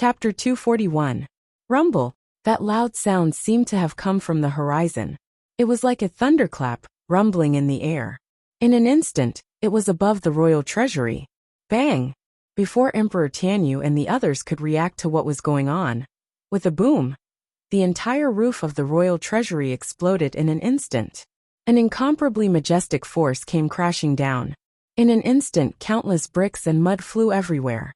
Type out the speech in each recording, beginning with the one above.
Chapter 241. Rumble. That loud sound seemed to have come from the horizon. It was like a thunderclap, rumbling in the air. In an instant, it was above the royal treasury. Bang! Before Emperor Tianyu and the others could react to what was going on, with a boom, the entire roof of the royal treasury exploded in an instant. An incomparably majestic force came crashing down. In an instant, countless bricks and mud flew everywhere.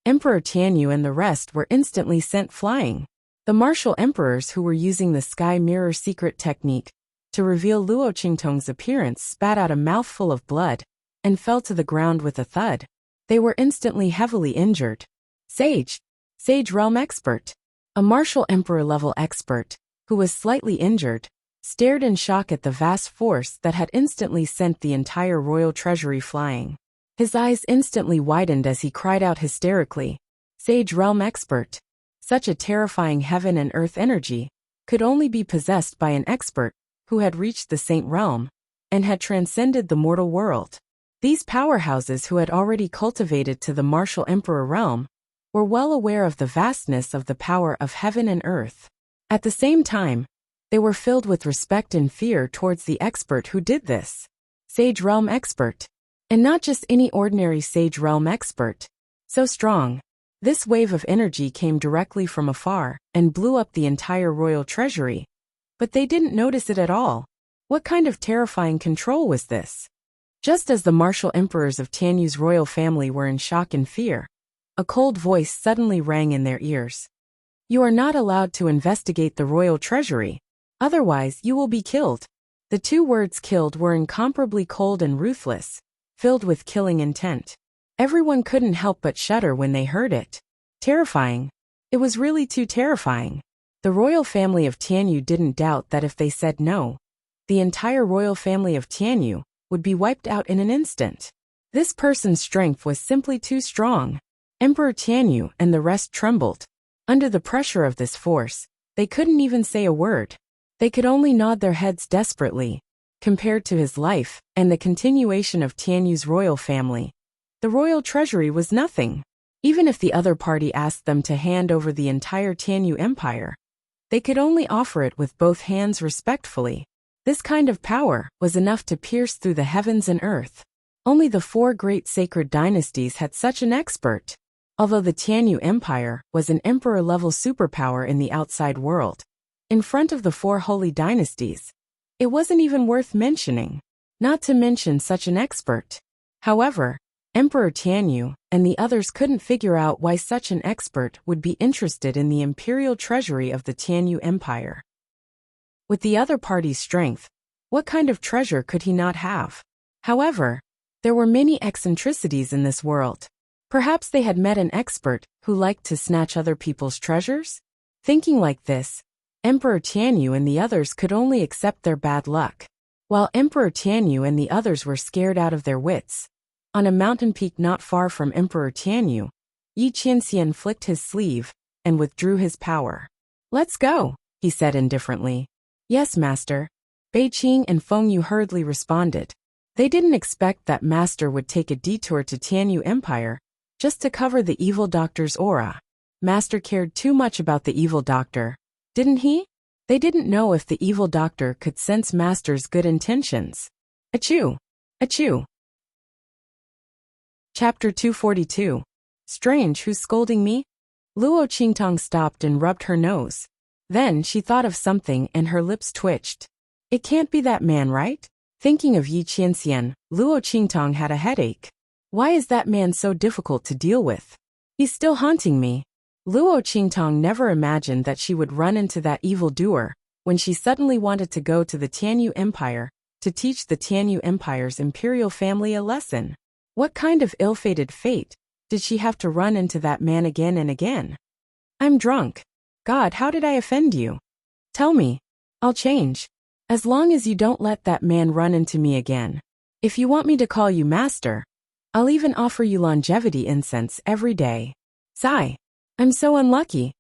Emperor Tianyu and the rest were instantly sent flying. The martial emperors who were using the sky mirror secret technique to reveal Luo Qingtong's appearance spat out a mouthful of blood and fell to the ground with a thud. They were instantly heavily injured. Sage Realm Expert, a martial emperor-level expert, who was slightly injured, stared in shock at the vast force that had instantly sent the entire royal treasury flying. His eyes instantly widened as he cried out hysterically, "Sage Realm Expert!" Such a terrifying heaven and earth energy could only be possessed by an expert who had reached the Saint Realm and had transcended the mortal world. These powerhouses who had already cultivated to the martial emperor realm were well aware of the vastness of the power of heaven and earth. At the same time, they were filled with respect and fear towards the expert who did this. Sage Realm Expert. And not just any ordinary Sage Realm Expert. So strong. This wave of energy came directly from afar and blew up the entire royal treasury. But they didn't notice it at all. What kind of terrifying control was this? Just as the martial emperors of Tianyu's royal family were in shock and fear, a cold voice suddenly rang in their ears. "You are not allowed to investigate the royal treasury. Otherwise, you will be killed." The two words killed were incomparably cold and ruthless, filled with killing intent. Everyone couldn't help but shudder when they heard it. Terrifying. It was really too terrifying. The royal family of Tianyu didn't doubt that if they said no, the entire royal family of Tianyu would be wiped out in an instant. This person's strength was simply too strong. Emperor Tianyu and the rest trembled. Under the pressure of this force, they couldn't even say a word. They could only nod their heads desperately. Compared to his life and the continuation of Tianyu's royal family, the royal treasury was nothing. Even if the other party asked them to hand over the entire Tianyu empire, they could only offer it with both hands respectfully. This kind of power was enough to pierce through the heavens and earth. Only the four great sacred dynasties had such an expert. Although the Tianyu Empire was an emperor-level superpower in the outside world, in front of the four holy dynasties, it wasn't even worth mentioning, not to mention such an expert. However, Emperor Tianyu and the others couldn't figure out why such an expert would be interested in the imperial treasury of the Tianyu Empire. With the other party's strength, what kind of treasure could he not have? However, there were many eccentricities in this world. Perhaps they had met an expert who liked to snatch other people's treasures? Thinking like this, Emperor Tianyu and the others could only accept their bad luck. While Emperor Tianyu and the others were scared out of their wits, on a mountain peak not far from Emperor Tianyu, Yi Qianxian flicked his sleeve and withdrew his power. "Let's go," he said indifferently. "Yes, Master." Bei Qing and Feng Yu hurriedly responded. They didn't expect that Master would take a detour to Tianyu Empire just to cover the evil doctor's aura. Master cared too much about the evil doctor, didn't he? They didn't know if the evil doctor could sense Master's good intentions. Achoo! Achoo! Chapter 242. Strange, who's scolding me? Luo Qingtong stopped and rubbed her nose. Then she thought of something and her lips twitched. It can't be that man, right? Thinking of Yi Qianxian, Luo Qingtong had a headache. Why is that man so difficult to deal with? He's still haunting me. Luo Qingtong never imagined that she would run into that evildoer when she suddenly wanted to go to the Tianyu Empire to teach the Tianyu Empire's imperial family a lesson. What kind of ill-fated fate did she have to run into that man again and again? "I'm drunk. God, how did I offend you? Tell me. I'll change. As long as you don't let that man run into me again. If you want me to call you Master, I'll even offer you longevity incense every day." Sigh. I'm so unlucky.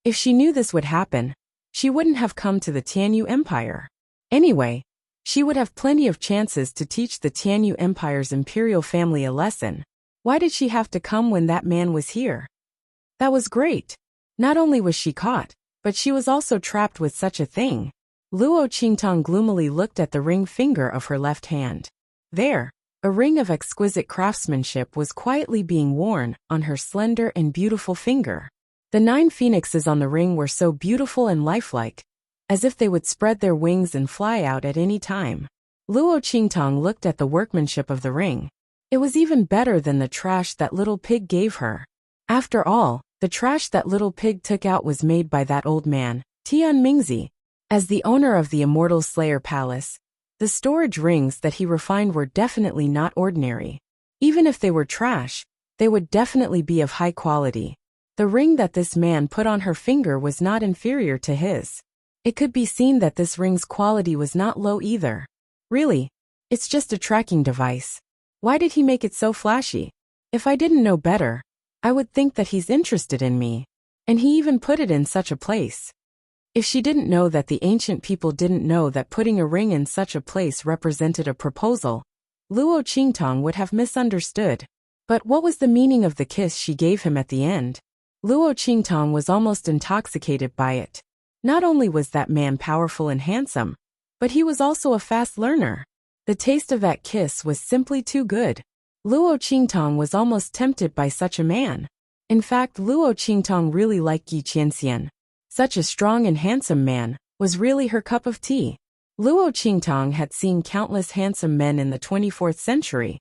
If she knew this would happen, she wouldn't have come to the Tianyu Empire. Anyway, she would have plenty of chances to teach the Tianyu Empire's imperial family a lesson. Why did she have to come when that man was here? That was great. Not only was she caught, but she was also trapped with such a thing. Luo Qingtang gloomily looked at the ring finger of her left hand. There, a ring of exquisite craftsmanship was quietly being worn on her slender and beautiful finger. The 9 phoenixes on the ring were so beautiful and lifelike, as if they would spread their wings and fly out at any time. Luo Qingtang looked at the workmanship of the ring. It was even better than the trash that little pig gave her. After all, the trash that little pig took out was made by that old man, Tian Mingzi. As the owner of the Immortal Slayer Palace, the storage rings that he refined were definitely not ordinary. Even if they were trash, they would definitely be of high quality. The ring that this man put on her finger was not inferior to his. It could be seen that this ring's quality was not low either. Really, it's just a tracking device. Why did he make it so flashy? If I didn't know better, I would think that he's interested in me. And he even put it in such a place. If she didn't know that the ancient people didn't know that putting a ring in such a place represented a proposal, Luo Qingtang would have misunderstood. But what was the meaning of the kiss she gave him at the end? Luo Qingtang was almost intoxicated by it. Not only was that man powerful and handsome, but he was also a fast learner. The taste of that kiss was simply too good. Luo Qingtang was almost tempted by such a man. In fact, Luo Qingtang really liked Yi Qianxian. Such a strong and handsome man was really her cup of tea. Luo Qingtang had seen countless handsome men in the 24th century,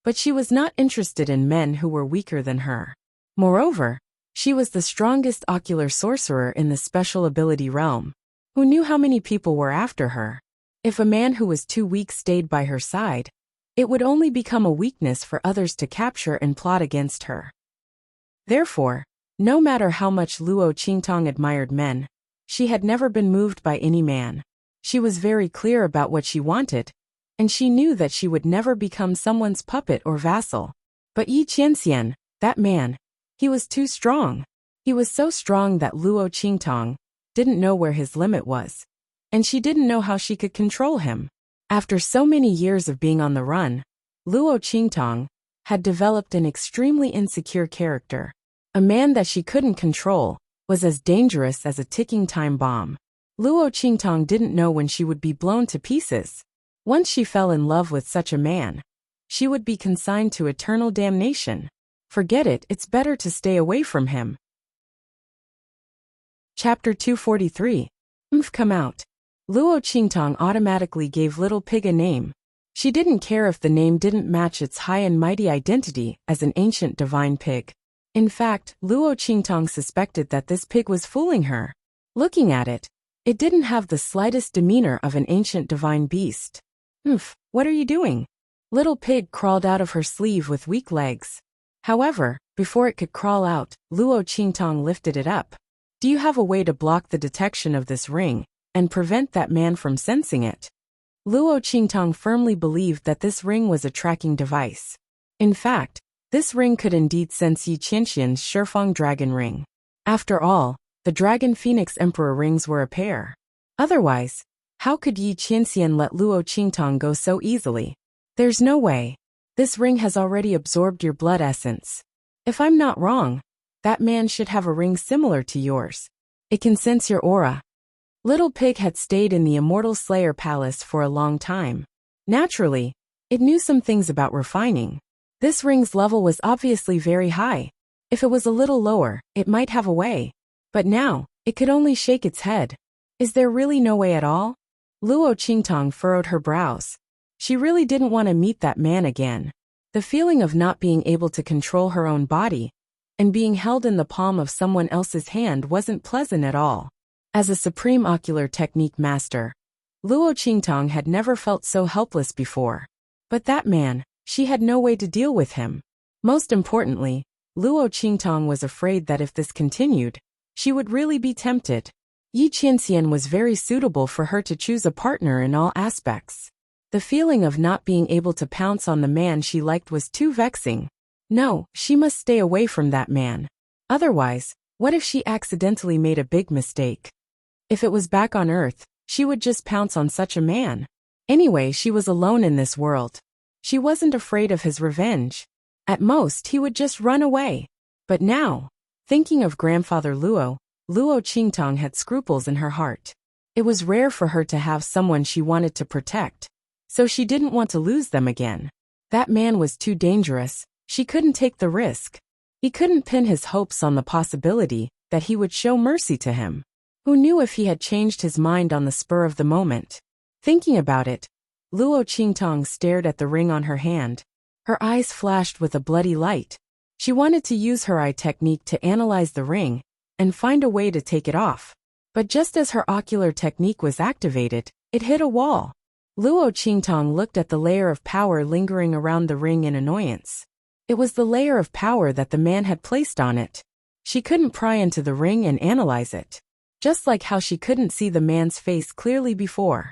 but she was not interested in men who were weaker than her. Moreover, she was the strongest ocular sorcerer in the special ability realm. Who knew how many people were after her? If a man who was too weak stayed by her side, it would only become a weakness for others to capture and plot against her. Therefore, no matter how much Luo Qingtang admired men, she had never been moved by any man. She was very clear about what she wanted, and she knew that she would never become someone's puppet or vassal. But Yi Qianxian, that man, he was too strong. He was so strong that Luo Qingtang didn't know where his limit was, and she didn't know how she could control him. After so many years of being on the run, Luo Qingtang had developed an extremely insecure character. A man that she couldn't control was as dangerous as a ticking time bomb. Luo Qingtang didn't know when she would be blown to pieces. Once she fell in love with such a man, she would be consigned to eternal damnation. Forget it, it's better to stay away from him. Chapter 243. Come out. Luo Qingtang automatically gave Little Pig a name. She didn't care if the name didn't match its high and mighty identity as an ancient divine pig. In fact, Luo Qingtang suspected that this pig was fooling her. Looking at it, it didn't have the slightest demeanor of an ancient divine beast. What are you doing? Little Pig crawled out of her sleeve with weak legs. However, before it could crawl out, Luo Qingtang lifted it up. Do you have a way to block the detection of this ring and prevent that man from sensing it? Luo Qingtang firmly believed that this ring was a tracking device. In fact, this ring could indeed sense Yi Qianxian's Shifeng dragon ring. After all, the Dragon Phoenix Emperor rings were a pair. Otherwise, how could Yi Qianxian let Luo Qingtang go so easily? There's no way. This ring has already absorbed your blood essence. If I'm not wrong, that man should have a ring similar to yours. It can sense your aura. Little Pig had stayed in the Immortal Slayer Palace for a long time. Naturally, it knew some things about refining. This ring's level was obviously very high. If it was a little lower, it might have a way. But now, it could only shake its head. Is there really no way at all? Luo Qingtang furrowed her brows. She really didn't want to meet that man again. The feeling of not being able to control her own body and being held in the palm of someone else's hand wasn't pleasant at all. As a supreme ocular technique master, Luo Qingtang had never felt so helpless before. But that man, she had no way to deal with him. Most importantly, Luo Qingtang was afraid that if this continued, she would really be tempted. Yi Qianxian was very suitable for her to choose a partner in all aspects. The feeling of not being able to pounce on the man she liked was too vexing. No, she must stay away from that man. Otherwise, what if she accidentally made a big mistake? If it was back on Earth, she would just pounce on such a man. Anyway, she was alone in this world. She wasn't afraid of his revenge. At most, he would just run away. But now, Thinking of grandfather Luo, Luo Qingtong had scruples in her heart. It was rare for her to have someone she wanted to protect, so she didn't want to lose them again. That man was too dangerous, she couldn't take the risk. He couldn't pin his hopes on the possibility that he would show mercy to him. Who knew if he had changed his mind on the spur of the moment? Thinking about it, Luo Qingtong stared at the ring on her hand. Her eyes flashed with a bloody light. She wanted to use her eye technique to analyze the ring and find a way to take it off. But just as her ocular technique was activated, it hit a wall. Luo Qingtong looked at the layer of power lingering around the ring in annoyance. It was the layer of power that the man had placed on it. She couldn't pry into the ring and analyze it. Just like how she couldn't see the man's face clearly before.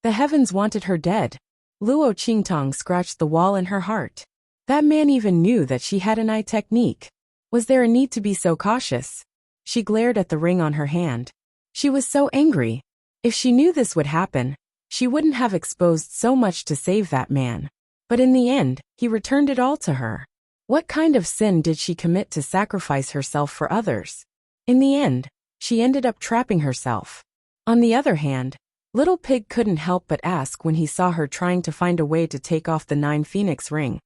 The heavens wanted her dead. Luo Qingtong scratched the wall in her heart. That man even knew that she had an eye technique. Was there a need to be so cautious? She glared at the ring on her hand. She was so angry. If she knew this would happen, she wouldn't have exposed so much to save that man. But in the end, he returned it all to her. What kind of sin did she commit to sacrifice herself for others? In the end, she ended up trapping herself. On the other hand, Little Pig couldn't help but ask when he saw her trying to find a way to take off the 9 Phoenix ring.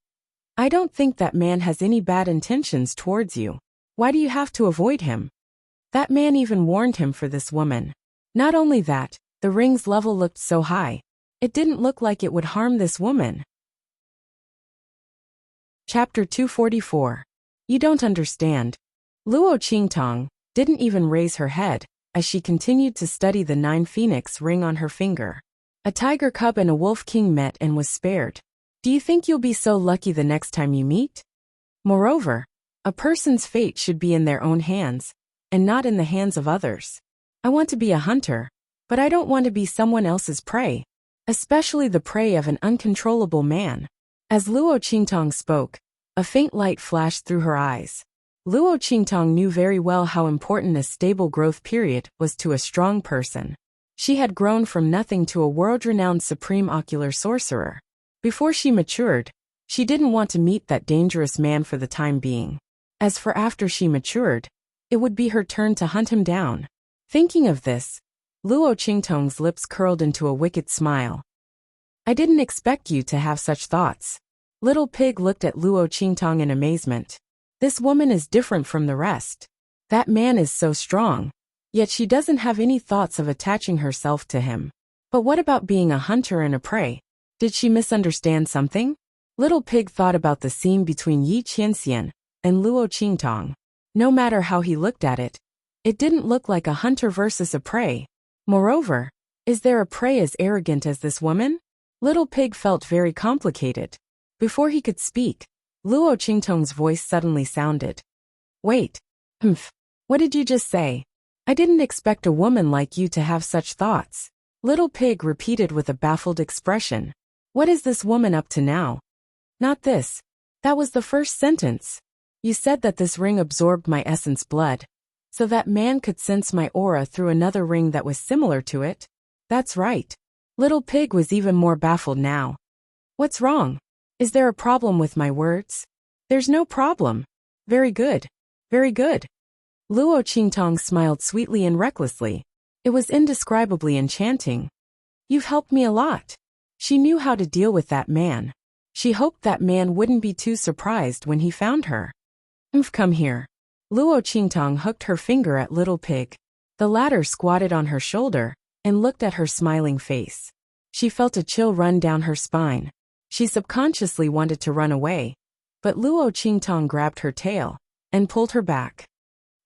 I don't think that man has any bad intentions towards you. Why do you have to avoid him? That man even warned him for this woman. Not only that, the ring's level looked so high. It didn't look like it would harm this woman. Chapter 244. You don't understand. Luo Qingtong didn't even raise her head as she continued to study the 9 Phoenix ring on her finger. A tiger cub and a wolf king met and was spared. Do you think you'll be so lucky the next time you meet? Moreover, a person's fate should be in their own hands, and not in the hands of others. I want to be a hunter, but I don't want to be someone else's prey, especially the prey of an uncontrollable man. As Luo Qingtong spoke, a faint light flashed through her eyes. Luo Qingtong knew very well how important a stable growth period was to a strong person. She had grown from nothing to a world-renowned supreme ocular sorcerer. Before she matured, she didn't want to meet that dangerous man for the time being. As for after she matured, it would be her turn to hunt him down. Thinking of this, Luo Qingtong's lips curled into a wicked smile. I didn't expect you to have such thoughts. Little Pig looked at Luo Qingtong in amazement. This woman is different from the rest. That man is so strong, yet she doesn't have any thoughts of attaching herself to him. But what about being a hunter and a prey? Did she misunderstand something? Little Pig thought about the scene between Yi Qianxian and Luo Qingtong. No matter how he looked at it, it didn't look like a hunter versus a prey. Moreover, is there a prey as arrogant as this woman? Little Pig felt very complicated. Before he could speak, Luo Qingtong's voice suddenly sounded. Wait. What did you just say? I didn't expect a woman like you to have such thoughts. Little Pig repeated with a baffled expression. What is this woman up to now? Not this. That was the first sentence. You said that this ring absorbed my essence blood, so that man could sense my aura through another ring that was similar to it. That's right. Little Pig was even more baffled now. What's wrong? Is there a problem with my words? There's no problem. Very good. Very good. Luo Qingtong smiled sweetly and recklessly. It was indescribably enchanting. You've helped me a lot. She knew how to deal with that man. She hoped that man wouldn't be too surprised when he found her. Come here. Luo Qingtong hooked her finger at Little Pig. The latter squatted on her shoulder and looked at her smiling face. She felt a chill run down her spine. She subconsciously wanted to run away, but Luo Qingtong grabbed her tail and pulled her back.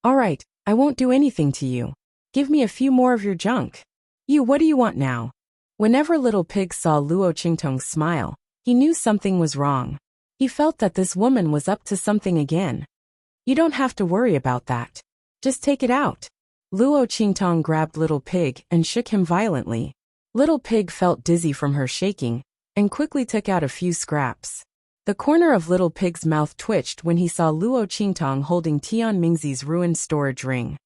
All right, I won't do anything to you. Give me a few more of your junk. What do you want now? Whenever Little Pig saw Luo Qingtong smile, he knew something was wrong. He felt that this woman was up to something again. You don't have to worry about that. Just take it out. Luo Qingtong grabbed Little Pig and shook him violently. Little Pig felt dizzy from her shaking and quickly took out a few scraps. The corner of Little Pig's mouth twitched when he saw Luo Qingtong holding Tian Mingzi's ruined storage ring.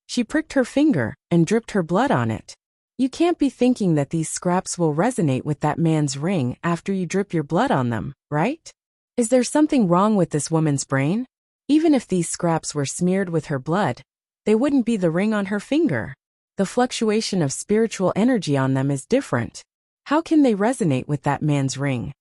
She pricked her finger and dripped her blood on it. You can't be thinking that these scraps will resonate with that man's ring after you drip your blood on them, right? Is there something wrong with this woman's brain? Even if these scraps were smeared with her blood, they wouldn't be the ring on her finger. The fluctuation of spiritual energy on them is different. How can they resonate with that man's ring?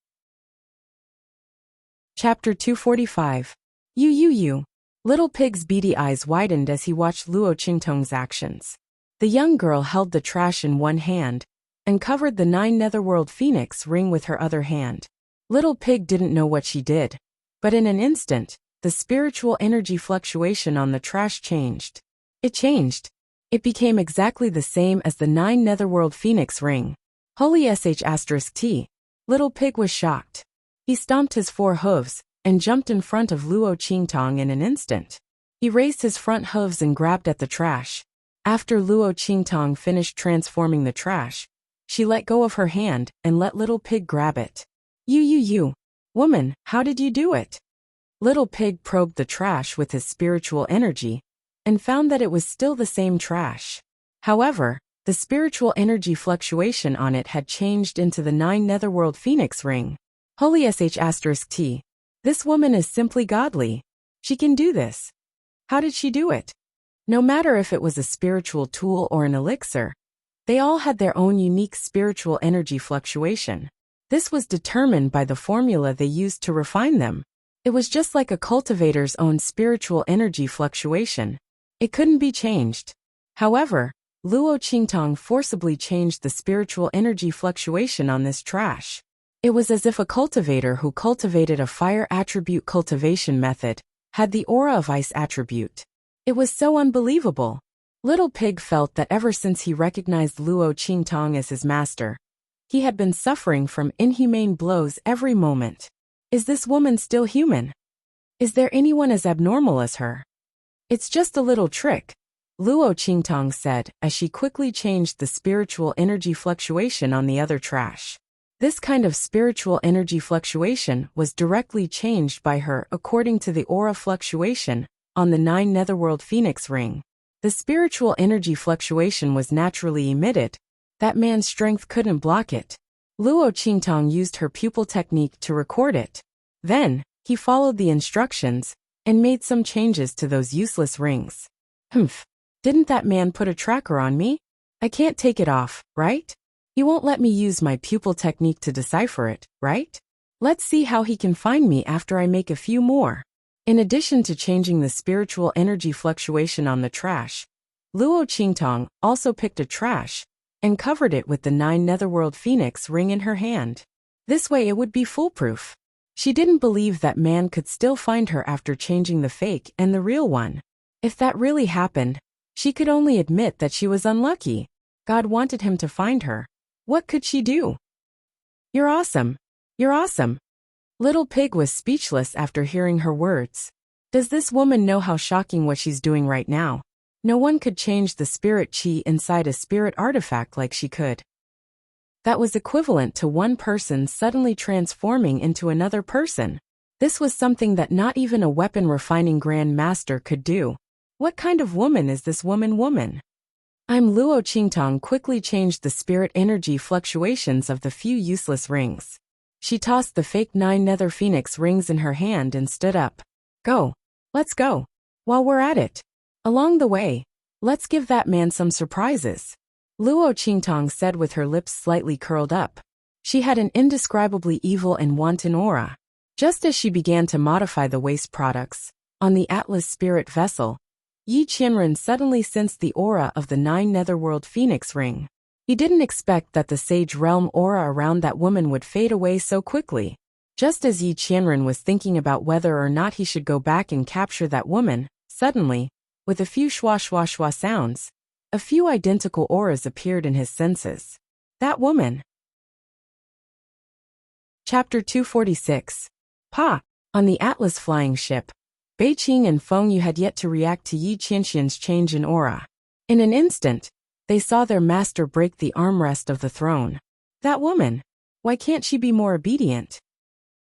Chapter 245. You. Little Pig's beady eyes widened as he watched Luo Qingtong's actions. The young girl held the trash in one hand and covered the 9 Netherworld Phoenix ring with her other hand. Little Pig didn't know what she did, but in an instant, the spiritual energy fluctuation on the trash changed. It changed. It became exactly the same as the 9 Netherworld Phoenix ring. Holy sh*T. Little Pig was shocked. He stomped his 4 hooves and jumped in front of Luo Qingtong in an instant. He raised his front hooves and grabbed at the trash. After Luo Qingtong finished transforming the trash, she let go of her hand and let Little Pig grab it. You. Woman, how did you do it? Little Pig probed the trash with his spiritual energy and found that it was still the same trash. However, the spiritual energy fluctuation on it had changed into the 9 Netherworld Phoenix ring. Holy sh*T. This woman is simply godly. She can do this. How did she do it? No matter if it was a spiritual tool or an elixir, they all had their own unique spiritual energy fluctuation. This was determined by the formula they used to refine them. It was just like a cultivator's own spiritual energy fluctuation. It couldn't be changed. However, Luo Qingtong forcibly changed the spiritual energy fluctuation on this trash. It was as if a cultivator who cultivated a fire attribute cultivation method had the aura of ice attribute. It was so unbelievable. Little Pig felt that ever since he recognized Luo Qingtong as his master, he had been suffering from inhumane blows every moment. Is this woman still human? Is there anyone as abnormal as her? It's just a little trick, Luo Qingtong said as she quickly changed the spiritual energy fluctuation on the other trash. This kind of spiritual energy fluctuation was directly changed by her according to the aura fluctuation on the 9 Netherworld Phoenix ring. The spiritual energy fluctuation was naturally emitted. That man's strength couldn't block it. Luo Qingtong used her pupil technique to record it. Then, he followed the instructions and made some changes to those useless rings. Didn't that man put a tracker on me? I can't take it off, right? He won't let me use my pupil technique to decipher it, right? Let's see how he can find me after I make a few more. In addition to changing the spiritual energy fluctuation on the trash, Luo Qingtong also picked a trash and covered it with the 9 Netherworld Phoenix ring in her hand. This way it would be foolproof. She didn't believe that man could still find her after changing the fake and the real one. If that really happened, she could only admit that she was unlucky. God wanted him to find her. What could she do? You're awesome. You're awesome. Little Pig was speechless after hearing her words. Does this woman know how shocking what she's doing right now? No one could change the spirit chi inside a spirit artifact like she could. That was equivalent to one person suddenly transforming into another person. This was something that not even a weapon refining Grand Master could do. What kind of woman is this woman? I'm Luo Qingtong quickly changed the spirit energy fluctuations of the few useless rings. She tossed the fake 9 Nether Phoenix rings in her hand and stood up. Go. Let's go. While we're at it. Along the way, let's give that man some surprises. Luo Qingtong said with her lips slightly curled up. She had an indescribably evil and wanton aura. Just as she began to modify the waste products on the Atlas spirit vessel, Yi Qianren suddenly sensed the aura of the 9 Netherworld Phoenix ring. He didn't expect that the Sage Realm aura around that woman would fade away so quickly. Just as Yi Qianren was thinking about whether or not he should go back and capture that woman, suddenly, with a few schwa sounds, a few identical auras appeared in his senses. That woman. Chapter 246. Pa! On the Atlas flying ship, Beiqing and Feng Yu had yet to react to Yi Qianxian's change in aura. In an instant, they saw their master break the armrest of the throne. That woman! Why can't she be more obedient?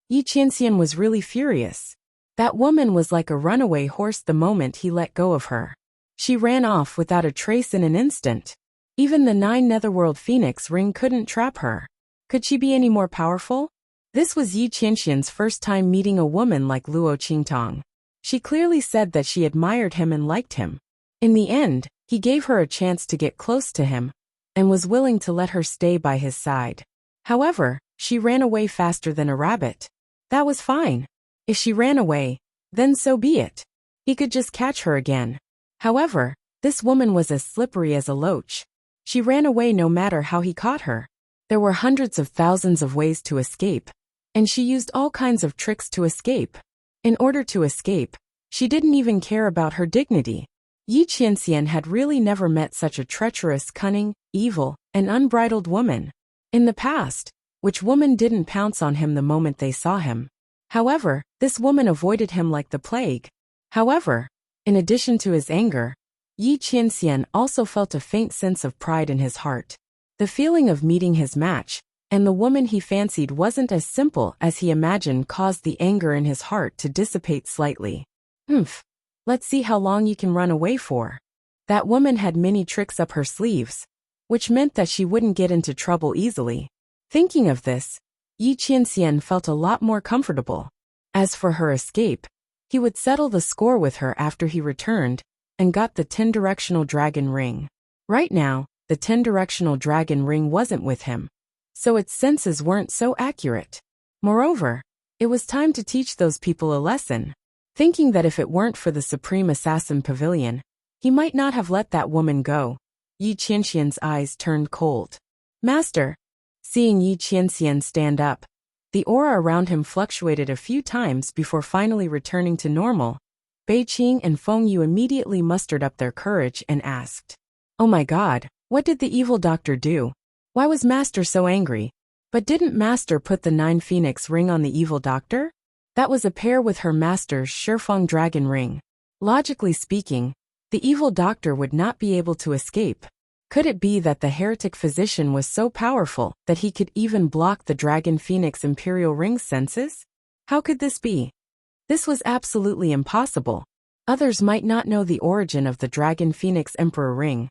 Yi Qianxian was really furious. That woman was like a runaway horse the moment he let go of her. She ran off without a trace in an instant. Even the 9 Netherworld Phoenix ring couldn't trap her. Could she be any more powerful? This was Yi Qianxian's first time meeting a woman like Luo Qingtong. She clearly said that she admired him and liked him. In the end, he gave her a chance to get close to him and was willing to let her stay by his side. However, she ran away faster than a rabbit. That was fine. If she ran away, then so be it. He could just catch her again. However, this woman was as slippery as a loach. She ran away no matter how he caught her. There were hundreds of thousands of ways to escape, and she used all kinds of tricks to escape. In order to escape, she didn't even care about her dignity. Yi Qianxian had really never met such a treacherous, cunning, evil, and unbridled woman. In the past, which woman didn't pounce on him the moment they saw him? However, this woman avoided him like the plague. However, in addition to his anger, Yi Qianxian also felt a faint sense of pride in his heart. The feeling of meeting his match, and the woman he fancied wasn't as simple as he imagined caused the anger in his heart to dissipate slightly. Let's see how long you can run away for. That woman had many tricks up her sleeves, which meant that she wouldn't get into trouble easily. Thinking of this, Yi Qianxian felt a lot more comfortable. As for her escape, he would settle the score with her after he returned and got the 10-directional dragon ring. Right now, the 10-directional dragon ring wasn't with him, so its senses weren't so accurate. Moreover, it was time to teach those people a lesson. Thinking that if it weren't for the Supreme Assassin Pavilion, he might not have let that woman go, Yi Qianxian's eyes turned cold. Master! Seeing Yi Qianxian stand up, the aura around him fluctuated a few times before finally returning to normal. Bei Qing and Feng Yu immediately mustered up their courage and asked, "Oh my God, what did the evil doctor do? Why was Master so angry? But didn't Master put the 9 phoenix ring on the evil doctor? That was a pair with her master's Shifeng dragon ring. Logically speaking, the evil doctor would not be able to escape. Could it be that the heretic physician was so powerful that he could even block the dragon phoenix imperial ring's senses? How could this be? This was absolutely impossible. Others might not know the origin of the dragon phoenix emperor ring,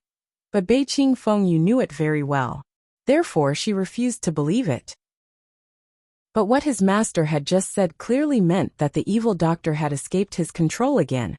but Bei Qing Feng Yu knew it very well. Therefore she refused to believe it. But what his master had just said clearly meant that the evil doctor had escaped his control again.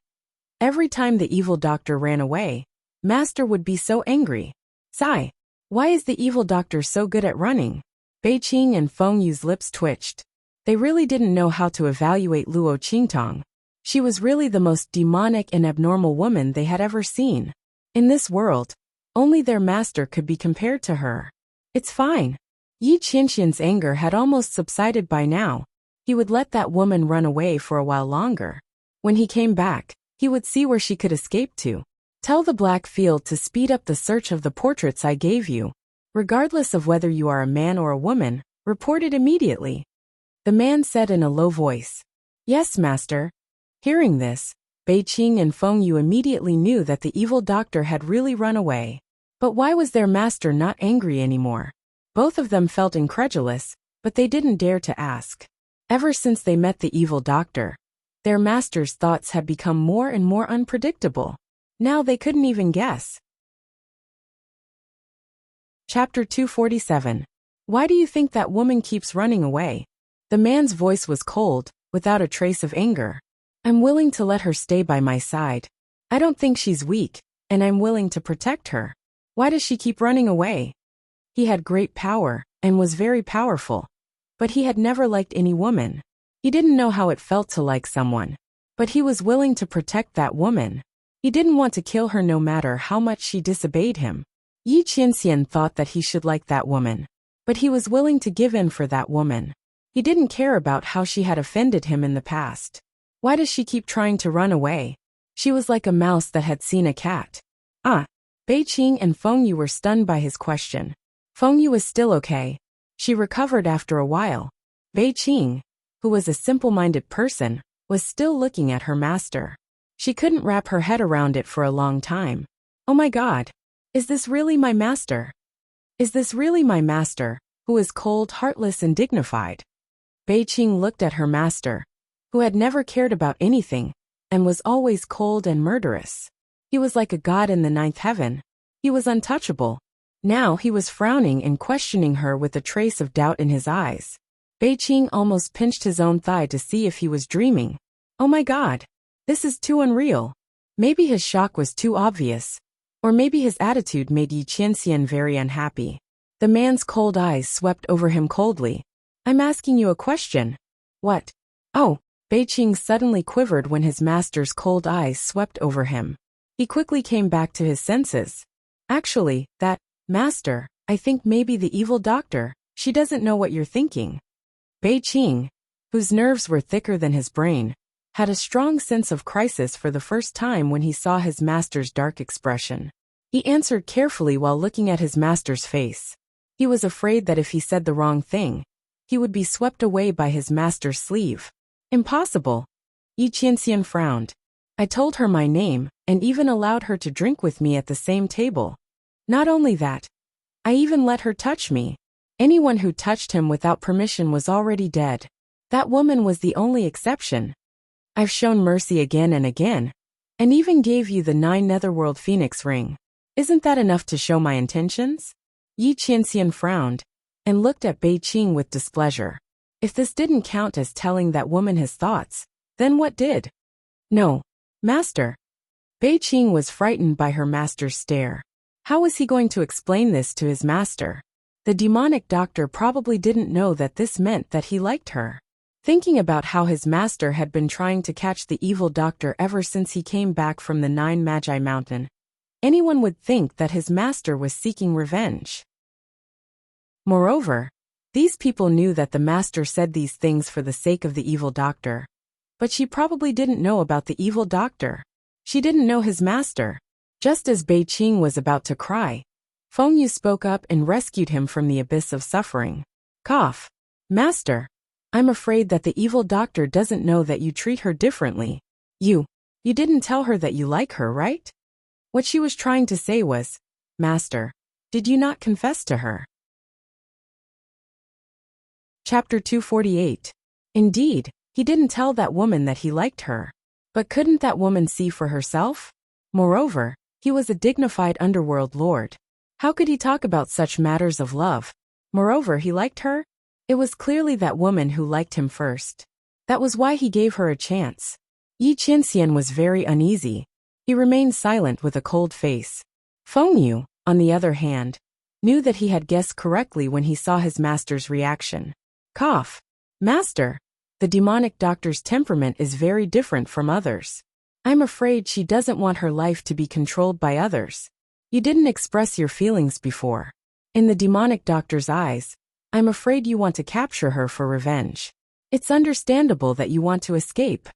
Every time the evil doctor ran away, Master would be so angry. Sigh. Why is the evil doctor so good at running? Bei Qing and Feng Yu's lips twitched. They really didn't know how to evaluate Luo Qingtong. She was really the most demonic and abnormal woman they had ever seen. In this world, only their master could be compared to her. It's fine. Yi Qianxian's anger had almost subsided by now. He would let that woman run away for a while longer. When he came back, he would see where she could escape to. Tell the Black Field to speed up the search of the portraits I gave you. Regardless of whether you are a man or a woman, report it immediately. The man said in a low voice. Yes, master. Hearing this, Bei Qing and Feng Yu immediately knew that the evil doctor had really run away. But why was their master not angry anymore? Both of them felt incredulous, but they didn't dare to ask. Ever since they met the evil doctor, their master's thoughts had become more and more unpredictable. Now they couldn't even guess. Chapter 247. Why do you think that woman keeps running away? The man's voice was cold, without a trace of anger. I'm willing to let her stay by my side. I don't think she's weak, and I'm willing to protect her. Why does she keep running away? He had great power, and was very powerful. But he had never liked any woman. He didn't know how it felt to like someone. But he was willing to protect that woman. He didn't want to kill her no matter how much she disobeyed him. Yi Qianxian thought that he should like that woman. But he was willing to give in for that woman. He didn't care about how she had offended him in the past. Why does she keep trying to run away? She was like a mouse that had seen a cat. Bei Qing and Feng Yu were stunned by his question. Feng Yu was still okay. She recovered after a while. Bei Qing, who was a simple-minded person, was still looking at her master. She couldn't wrap her head around it for a long time. Oh my God! Is this really my master? Is this really my master, who is cold, heartless, and dignified? Bei Qing looked at her master, who had never cared about anything, and was always cold and murderous. He was like a god in the 9th heaven. He was untouchable. Now he was frowning and questioning her with a trace of doubt in his eyes. Bei Qing almost pinched his own thigh to see if he was dreaming. Oh my God! This is too unreal. Maybe his shock was too obvious. Or maybe his attitude made Yi Qianxian very unhappy. The man's cold eyes swept over him coldly. I'm asking you a question. What? Oh, Beiqing suddenly quivered when his master's cold eyes swept over him. He quickly came back to his senses. Actually, master, I think maybe the evil doctor, she doesn't know what you're thinking. Beiqing, whose nerves were thicker than his brain, had a strong sense of crisis for the first time when he saw his master's dark expression. He answered carefully while looking at his master's face. He was afraid that if he said the wrong thing, he would be swept away by his master's sleeve. Impossible. Yi Qianxian frowned. I told her my name, and even allowed her to drink with me at the same table. Not only that, I even let her touch me. Anyone who touched him without permission was already dead. That woman was the only exception. I've shown mercy again and again, and even gave you the 9 Netherworld Phoenix ring. Isn't that enough to show my intentions? Yi Qianxian frowned, and looked at Beiqing with displeasure. If this didn't count as telling that woman his thoughts, then what did? No, master. Beiqing was frightened by her master's stare. How was he going to explain this to his master? The demonic doctor probably didn't know that this meant that he liked her. Thinking about how his master had been trying to catch the evil doctor ever since he came back from the 9 Magi Mountain, anyone would think that his master was seeking revenge. Moreover, these people knew that the master said these things for the sake of the evil doctor. But she probably didn't know about the evil doctor. She didn't know his master. Just as Beiqing was about to cry, Feng Yu spoke up and rescued him from the abyss of suffering. Cough. Master, I'm afraid that the evil doctor doesn't know that you treat her differently. You didn't tell her that you like her, right? What she was trying to say was, Master, did you not confess to her? Chapter 248. Indeed, he didn't tell that woman that he liked her. But couldn't that woman see for herself? Moreover, he was a dignified underworld lord. How could he talk about such matters of love? Moreover, he liked her? It was clearly that woman who liked him first. That was why he gave her a chance. Yi Qianxian was very uneasy. He remained silent with a cold face. Feng Yu, on the other hand, knew that he had guessed correctly when he saw his master's reaction. Cough. Master, the demonic doctor's temperament is very different from others. I'm afraid she doesn't want her life to be controlled by others. You didn't express your feelings before. In the demonic doctor's eyes, I'm afraid you want to capture her for revenge. It's understandable that you want to escape.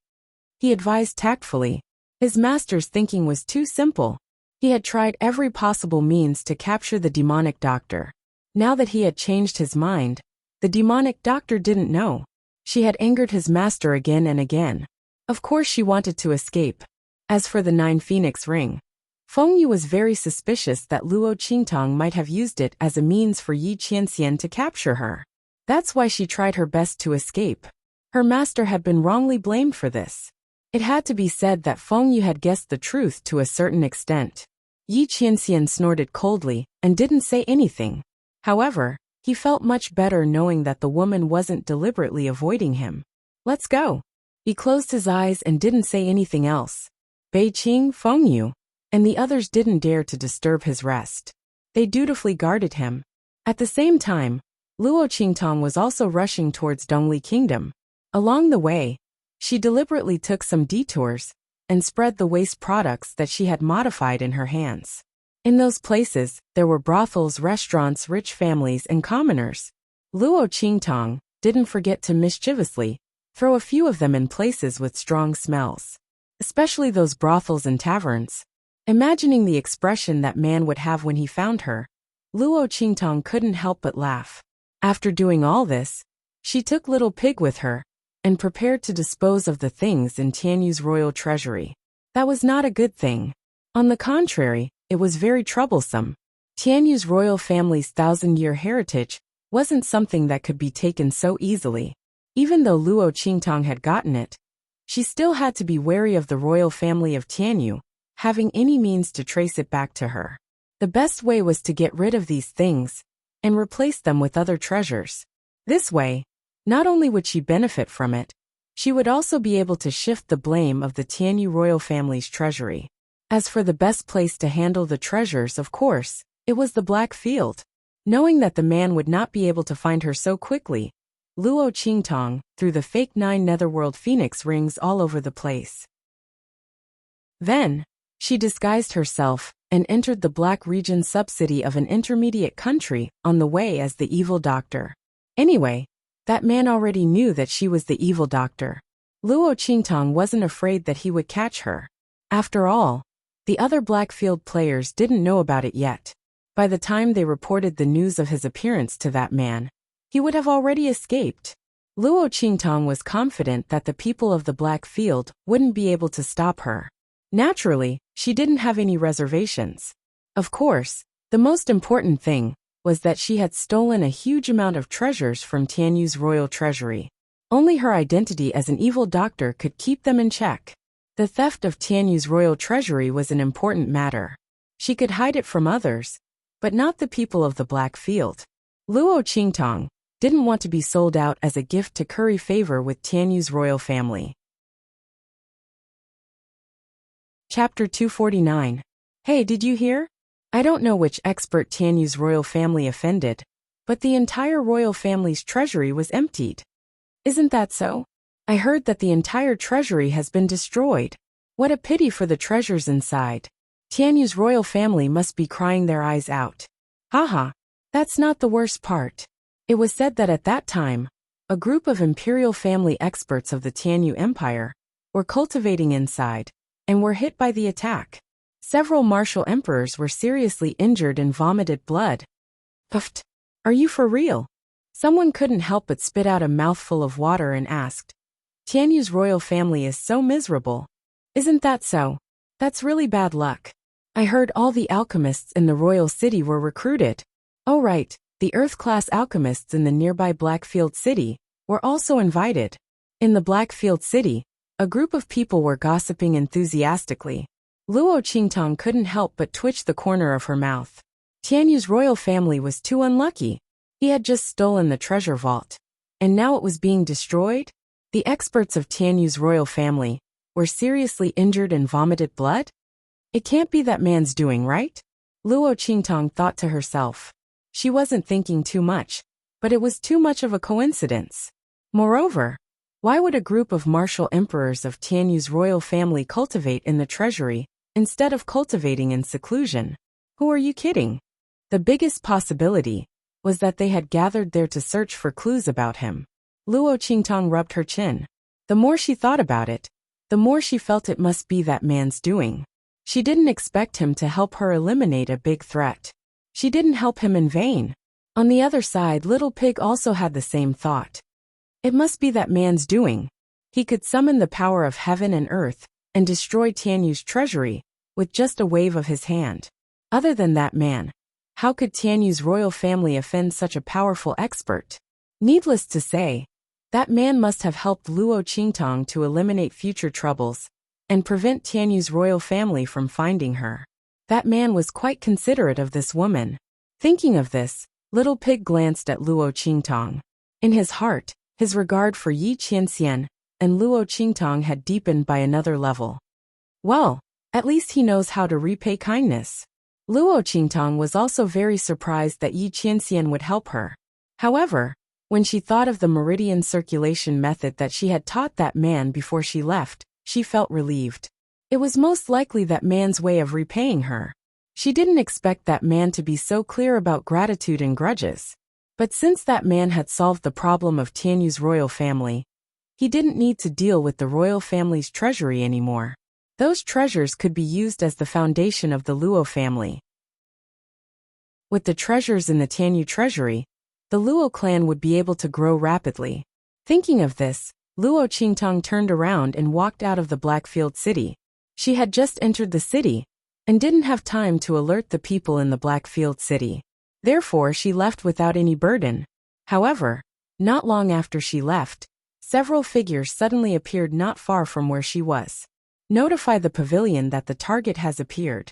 He advised tactfully. His master's thinking was too simple. He had tried every possible means to capture the demonic doctor. Now that he had changed his mind, the demonic doctor didn't know. She had angered his master again and again. Of course she wanted to escape. As for the 9 Phoenix ring, Feng Yu was very suspicious that Luo Qingtang might have used it as a means for Yi Qianxian to capture her. That's why she tried her best to escape. Her master had been wrongly blamed for this. It had to be said that Feng Yu had guessed the truth to a certain extent. Yi Qianxian snorted coldly and didn't say anything. However, he felt much better knowing that the woman wasn't deliberately avoiding him. Let's go. He closed his eyes and didn't say anything else. Beiqing, Feng Yu, and the others didn't dare to disturb his rest. They dutifully guarded him. At the same time, Luo Qingtang was also rushing towards Dongli Kingdom. Along the way, she deliberately took some detours and spread the waste products that she had modified in her hands. In those places, there were brothels, restaurants, rich families, and commoners. Luo Qingtang didn't forget to mischievously throw a few of them in places with strong smells. Especially those brothels and taverns. Imagining the expression that man would have when he found her, Luo Qingtang couldn't help but laugh. After doing all this, she took Little Pig with her and prepared to dispose of the things in Tianyu's royal treasury. That was not a good thing. On the contrary, it was very troublesome. Tianyu's royal family's 1,000-year heritage wasn't something that could be taken so easily. Even though Luo Qingtang had gotten it, she still had to be wary of the royal family of Tianyu, having any means to trace it back to her. The best way was to get rid of these things and replace them with other treasures. This way, not only would she benefit from it, She would also be able to shift the blame of the Tianyu royal family's treasury. As for the best place to handle the treasures, of course, it was the Black Field. Knowing that the man would not be able to find her so quickly, Luo Qingtong threw the fake 9 netherworld phoenix rings all over the place. Then, she disguised herself and entered the Black region subsidy of an intermediate country on the way as the evil doctor. Anyway, that man already knew that she was the evil doctor. Luo Qingtong wasn't afraid that he would catch her. After all, the other Blackfield players didn't know about it yet. By the time they reported the news of his appearance to that man, he would have already escaped. Luo Qingtong was confident that the people of the Black Field wouldn't be able to stop her. Naturally, she didn't have any reservations. Of course, the most important thing was that she had stolen a huge amount of treasures from Tianyu's royal treasury. Only her identity as an evil doctor could keep them in check. The theft of Tianyu's royal treasury was an important matter. She could hide it from others, but not the people of the Black Field. Luo Qingtong didn't want to be sold out as a gift to curry favor with Tianyu's royal family. Chapter 249. Hey, did you hear? I don't know which expert Tianyu's royal family offended, but the entire royal family's treasury was emptied. Isn't that so? I heard that the entire treasury has been destroyed. What a pity for the treasures inside. Tianyu's royal family must be crying their eyes out. Haha, that's not the worst part. It was said that at that time, a group of imperial family experts of the Tianyu Empire were cultivating inside and were hit by the attack. Several martial emperors were seriously injured and vomited blood. Puffed. Are you for real? Someone couldn't help but spit out a mouthful of water and asked. Tianyu's royal family is so miserable. Isn't that so? That's really bad luck. I heard all the alchemists in the royal city were recruited. Oh right, the Earth-class alchemists in the nearby Blackfield City were also invited. In the Blackfield City, a group of people were gossiping enthusiastically. Luo Qingtong couldn't help but twitch the corner of her mouth. Tianyu's royal family was too unlucky. He had just stolen the treasure vault, and now it was being destroyed? The experts of Tianyu's royal family were seriously injured and vomited blood? It can't be that man's doing, right? Luo Qingtong thought to herself. She wasn't thinking too much, but it was too much of a coincidence. Moreover, why would a group of martial emperors of Tianyu's royal family cultivate in the treasury instead of cultivating in seclusion? Who are you kidding? The biggest possibility was that they had gathered there to search for clues about him. Luo Qingtong rubbed her chin. The more she thought about it, the more she felt it must be that man's doing. She didn't expect him to help her eliminate a big threat. She didn't help him in vain. On the other side, Little Pig also had the same thought. It must be that man's doing. He could summon the power of heaven and earth and destroy Tianyu's treasury with just a wave of his hand. Other than that man, how could Tianyu's royal family offend such a powerful expert? Needless to say, that man must have helped Luo Qingtong to eliminate future troubles and prevent Tianyu's royal family from finding her. That man was quite considerate of this woman. Thinking of this, Little Pig glanced at Luo Qingtong. In his heart, his regard for Yi Qianxian and Luo Qingtong had deepened by another level. Well, at least he knows how to repay kindness. Luo Qingtong was also very surprised that Yi Qianxian would help her. However, when she thought of the meridian circulation method that she had taught that man before she left, she felt relieved. It was most likely that man's way of repaying her. She didn't expect that man to be so clear about gratitude and grudges. But since that man had solved the problem of Tianyu's royal family, he didn't need to deal with the royal family's treasury anymore. Those treasures could be used as the foundation of the Luo family. With the treasures in the Tianyu treasury, the Luo clan would be able to grow rapidly. Thinking of this, Luo Qingtong turned around and walked out of the Blackfield City. She had just entered the city and didn't have time to alert the people in the Blackfield City. Therefore, she left without any burden. However, not long after she left, several figures suddenly appeared not far from where she was. Notify the pavilion that the target has appeared.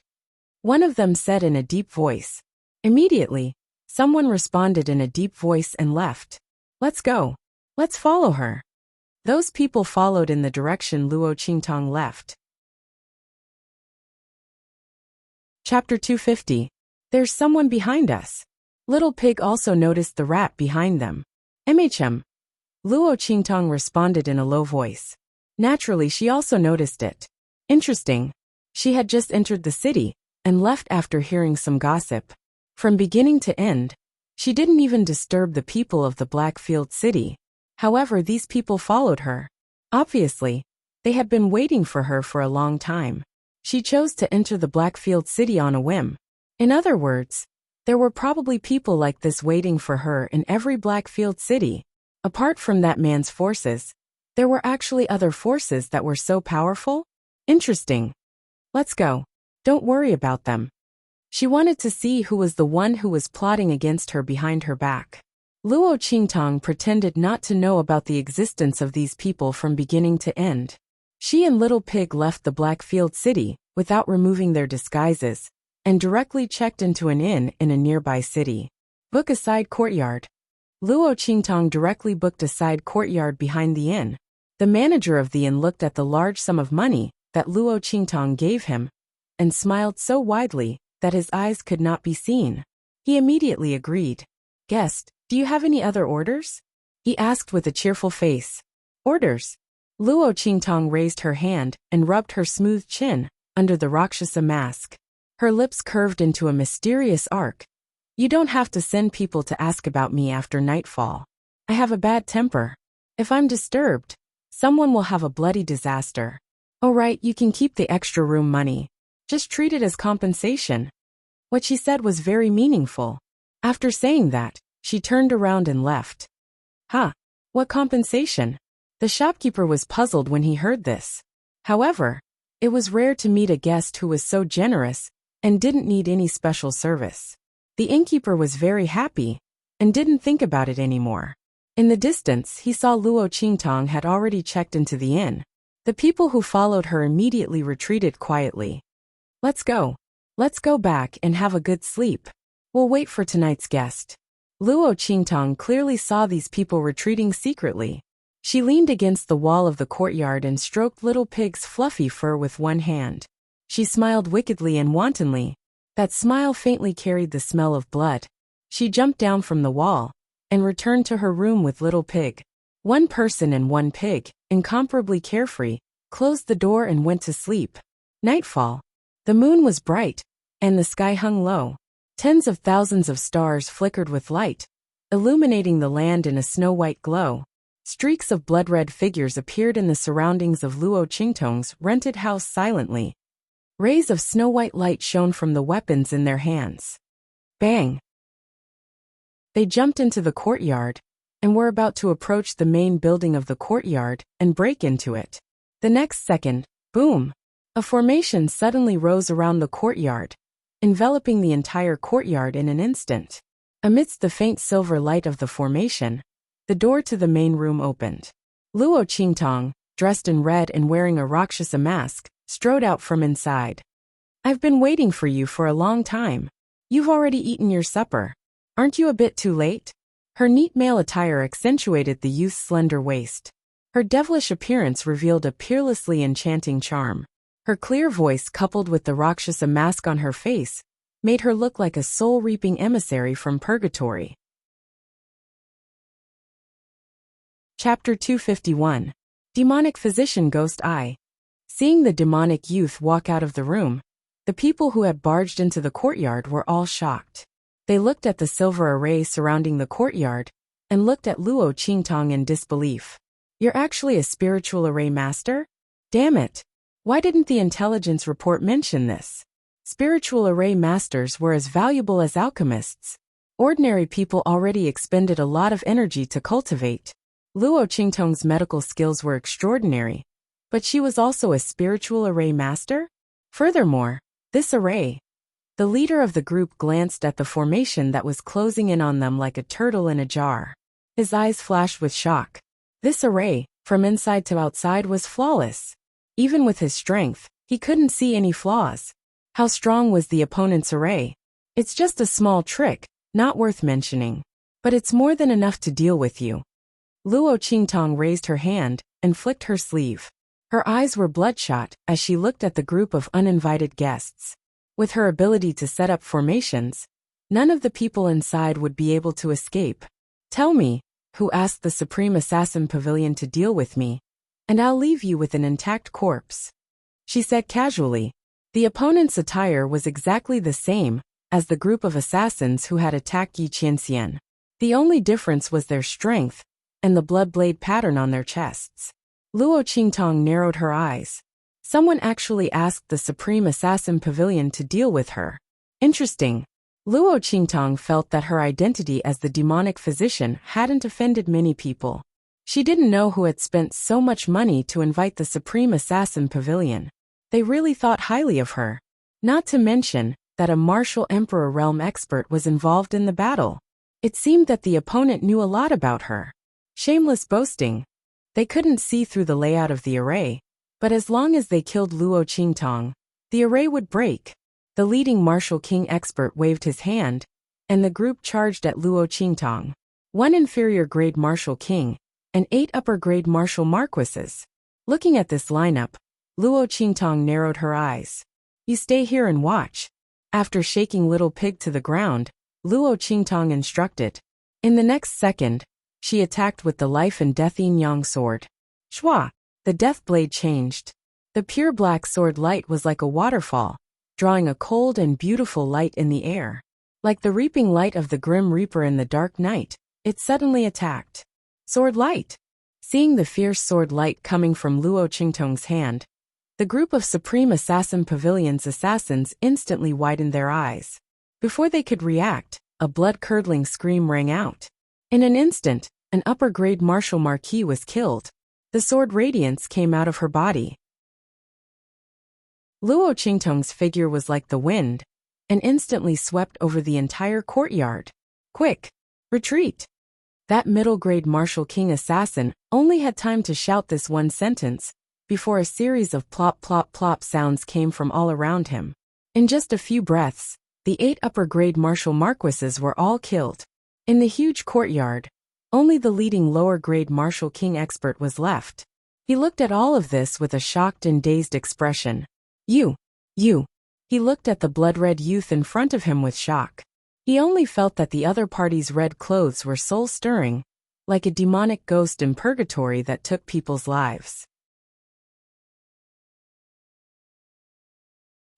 One of them said in a deep voice. Immediately, someone responded in a deep voice and left. Let's go. Let's follow her. Those people followed in the direction Luo Qingtong left. Chapter 250. There's someone behind us. Little Pig also noticed the rat behind them. MHM. Luo Qingtong responded in a low voice. Naturally, she also noticed it. Interesting. She had just entered the city and left after hearing some gossip. From beginning to end, she didn't even disturb the people of the Blackfield City. However, these people followed her. Obviously, they had been waiting for her for a long time. She chose to enter the Blackfield City on a whim. In other words, there were probably people like this waiting for her in every Blackfield City. Apart from that man's forces, there were actually other forces that were so powerful? Interesting. Let's go. Don't worry about them. She wanted to see who was the one who was plotting against her behind her back. Luo Qingtong pretended not to know about the existence of these people from beginning to end. She and Little Pig left the Blackfield City without removing their disguises and directly checked into an inn in a nearby city. Book a side courtyard. Luo Qingtong directly booked a side courtyard behind the inn. The manager of the inn looked at the large sum of money that Luo Qingtong gave him and smiled so widely that his eyes could not be seen. He immediately agreed. Guest, do you have any other orders? He asked with a cheerful face. Orders? Luo Qingtong raised her hand and rubbed her smooth chin under the Rakshasa mask. Her lips curved into a mysterious arc. You don't have to send people to ask about me after nightfall. I have a bad temper. If I'm disturbed, someone will have a bloody disaster. All right, you can keep the extra room money. Just treat it as compensation. What she said was very meaningful. After saying that, she turned around and left. Huh? What compensation? The shopkeeper was puzzled when he heard this. However, it was rare to meet a guest who was so generous and didn't need any special service. The innkeeper was very happy and didn't think about it anymore. In the distance, he saw Luo Qingtong had already checked into the inn. The people who followed her immediately retreated quietly. Let's go. Let's go back and have a good sleep. We'll wait for tonight's guest. Luo Qingtong clearly saw these people retreating secretly. She leaned against the wall of the courtyard and stroked Little Pig's fluffy fur with one hand. She smiled wickedly and wantonly. That smile faintly carried the smell of blood. She jumped down from the wall and returned to her room with Little Pig. One person and one pig, incomparably carefree, closed the door and went to sleep. Nightfall. The moon was bright, and the sky hung low. Tens of thousands of stars flickered with light, illuminating the land in a snow-white glow. Streaks of blood-red figures appeared in the surroundings of Luo Qingtong's rented house silently. Rays of snow-white light shone from the weapons in their hands. Bang! They jumped into the courtyard and were about to approach the main building of the courtyard and break into it. The next second, boom! A formation suddenly rose around the courtyard, enveloping the entire courtyard in an instant. Amidst the faint silver light of the formation, the door to the main room opened. Luo Qingtong, dressed in red and wearing a Rakshasa mask, strode out from inside. I've been waiting for you for a long time. You've already eaten your supper. Aren't you a bit too late? Her neat male attire accentuated the youth's slender waist. Her devilish appearance revealed a peerlessly enchanting charm. Her clear voice, coupled with the Rakshasa mask on her face, made her look like a soul-reaping emissary from purgatory. Chapter 251. Demonic Physician Ghost Eye. Seeing the demonic youth walk out of the room, the people who had barged into the courtyard were all shocked. They looked at the silver array surrounding the courtyard and looked at Luo Qingtong in disbelief. You're actually a spiritual array master? Damn it! Why didn't the intelligence report mention this? Spiritual array masters were as valuable as alchemists. Ordinary people already expended a lot of energy to cultivate. Luo Qingtong's medical skills were extraordinary, but she was also a spiritual array master? Furthermore, this array. The leader of the group glanced at the formation that was closing in on them like a turtle in a jar. His eyes flashed with shock. This array, from inside to outside, was flawless. Even with his strength, he couldn't see any flaws. How strong was the opponent's array? It's just a small trick, not worth mentioning. But it's more than enough to deal with you. Luo Qingtong raised her hand and flicked her sleeve. Her eyes were bloodshot as she looked at the group of uninvited guests. With her ability to set up formations, none of the people inside would be able to escape. "Tell me, who asked the Supreme Assassin Pavilion to deal with me, and I'll leave you with an intact corpse," she said casually. The opponent's attire was exactly the same as the group of assassins who had attacked Yi Qianxian. The only difference was their strength and the blood blade pattern on their chests. Luo Qingtong narrowed her eyes. Someone actually asked the Supreme Assassin Pavilion to deal with her. Interesting. Luo Qingtong felt that her identity as the demonic physician hadn't offended many people. She didn't know who had spent so much money to invite the Supreme Assassin Pavilion. They really thought highly of her. Not to mention that a martial emperor realm expert was involved in the battle. It seemed that the opponent knew a lot about her. Shameless boasting. They couldn't see through the layout of the array, but as long as they killed Luo Qingtong, the array would break. The leading martial king expert waved his hand, and the group charged at Luo Qingtong. 1 inferior grade martial king, and 8 upper grade martial marquises. Looking at this lineup, Luo Qingtong narrowed her eyes. "You stay here and watch." After shaking Little Pig to the ground, Luo Qingtong instructed. In the next second, she attacked with the life and death yin-yang sword. Shwa! The death blade changed. The pure black sword light was like a waterfall, drawing a cold and beautiful light in the air. Like the reaping light of the Grim Reaper in the dark night, it suddenly attacked. Sword light! Seeing the fierce sword light coming from Luo Qingtong's hand, the group of Supreme Assassin Pavilion's assassins instantly widened their eyes. Before they could react, a blood-curdling scream rang out. In an instant, an upper-grade martial marquis was killed. The sword radiance came out of her body. Luo Qingtong's figure was like the wind, and instantly swept over the entire courtyard. "Quick! Retreat!" That middle-grade martial king assassin only had time to shout this one sentence before a series of plop plop plop sounds came from all around him. In just a few breaths, the 8 upper-grade martial marquises were all killed. In the huge courtyard, only the leading lower-grade martial king expert was left. He looked at all of this with a shocked and dazed expression. You. He looked at the blood-red youth in front of him with shock. He only felt that the other party's red clothes were soul-stirring, like a demonic ghost in purgatory that took people's lives.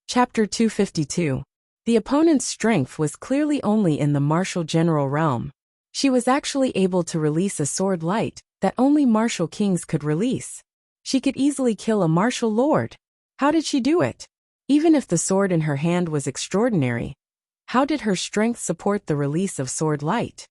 Chapter 252. The opponent's strength was clearly only in the martial general realm. She was actually able to release a sword light that only martial kings could release. She could easily kill a martial lord. How did she do it? Even if the sword in her hand was extraordinary, how did her strength support the release of sword light?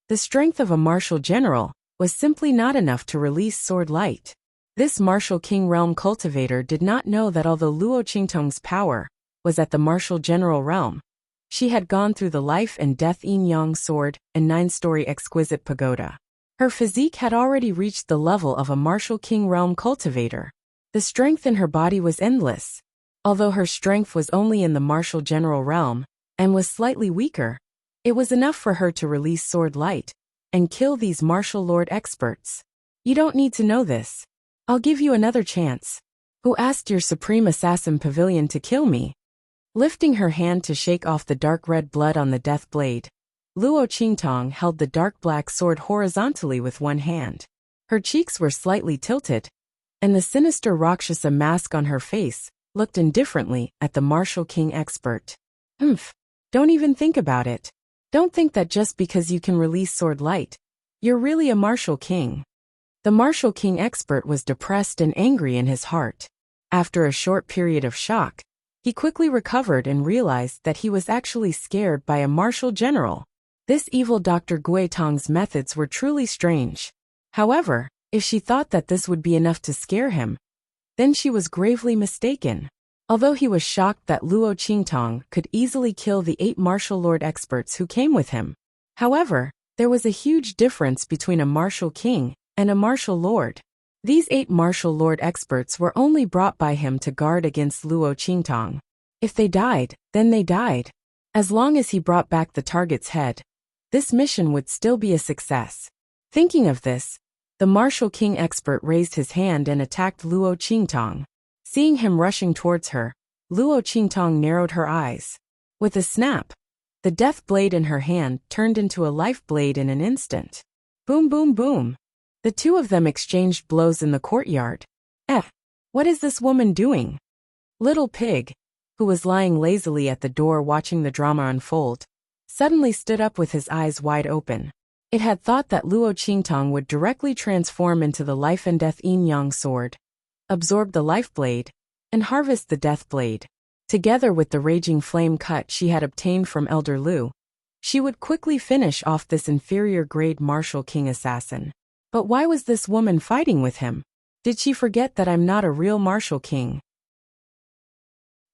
The strength of a martial general was simply not enough to release sword light. This martial king realm cultivator did not know that although Luo Qingtong's power was at the martial general realm, she had gone through the life and death yin-yang sword and 9-story exquisite pagoda. Her physique had already reached the level of a martial king realm cultivator. The strength in her body was endless. Although her strength was only in the martial general realm and was slightly weaker, it was enough for her to release sword light and kill these martial lord experts. You don't need to know this. I'll give you another chance. Who asked your Supreme Assassin Pavilion to kill me? Lifting her hand to shake off the dark red blood on the death blade, Luo Qingtong held the dark black sword horizontally with one hand. Her cheeks were slightly tilted, and the sinister Rakshasa mask on her face looked indifferently at the martial king expert. Don't even think about it. Don't think that just because you can release sword light, you're really a martial king. The martial king expert was depressed and angry in his heart. After a short period of shock, he quickly recovered and realized that he was actually scared by a martial general. This evil Dr. Gui Tong's methods were truly strange. However, if she thought that this would be enough to scare him, then she was gravely mistaken. Although he was shocked that Luo Qingtong could easily kill the 8 martial lord experts who came with him. However, there was a huge difference between a martial king and a martial lord. These 8 martial lord experts were only brought by him to guard against Luo Qingtong. If they died, then they died. As long as he brought back the target's head, this mission would still be a success. Thinking of this, The martial king expert raised his hand and attacked Luo Qingtong. Seeing him rushing towards her, Luo Qingtong narrowed her eyes. With a snap, the death blade in her hand turned into a life blade in an instant. Boom, boom, boom. The two of them exchanged blows in the courtyard. What is this woman doing? Little Pig, who was lying lazily at the door watching the drama unfold, suddenly stood up with his eyes wide open. It had thought that Luo Qingtong would directly transform into the life and death yin-yang sword, absorb the life blade, and harvest the death blade. Together with the raging flame cut she had obtained from Elder Lu, she would quickly finish off this inferior grade martial king assassin. But why was this woman fighting with him? Did she forget that I'm not a real martial king?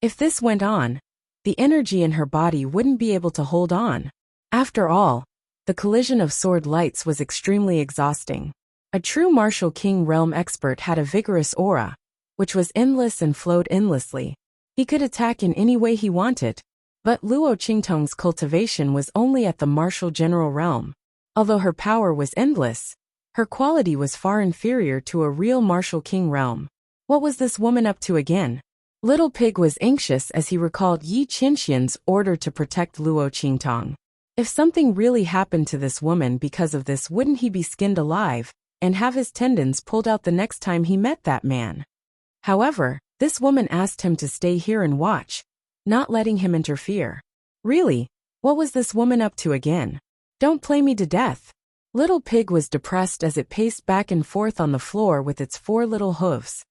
If this went on, the energy in her body wouldn't be able to hold on. After all, the collision of sword lights was extremely exhausting. A true martial king realm expert had a vigorous aura, which was endless and flowed endlessly. He could attack in any way he wanted, but Luo Qingtong's cultivation was only at the martial general realm. Although her power was endless, her quality was far inferior to a real martial king realm. What was this woman up to again? Little Pig was anxious as he recalled Yi Qianxian's order to protect Luo Qingtong. If something really happened to this woman because of this, wouldn't he be skinned alive and have his tendons pulled out the next time he met that man? However, this woman asked him to stay here and watch, not letting him interfere. Really, what was this woman up to again? Don't play me to death. Little Pig was depressed as it paced back and forth on the floor with its 4 little hooves.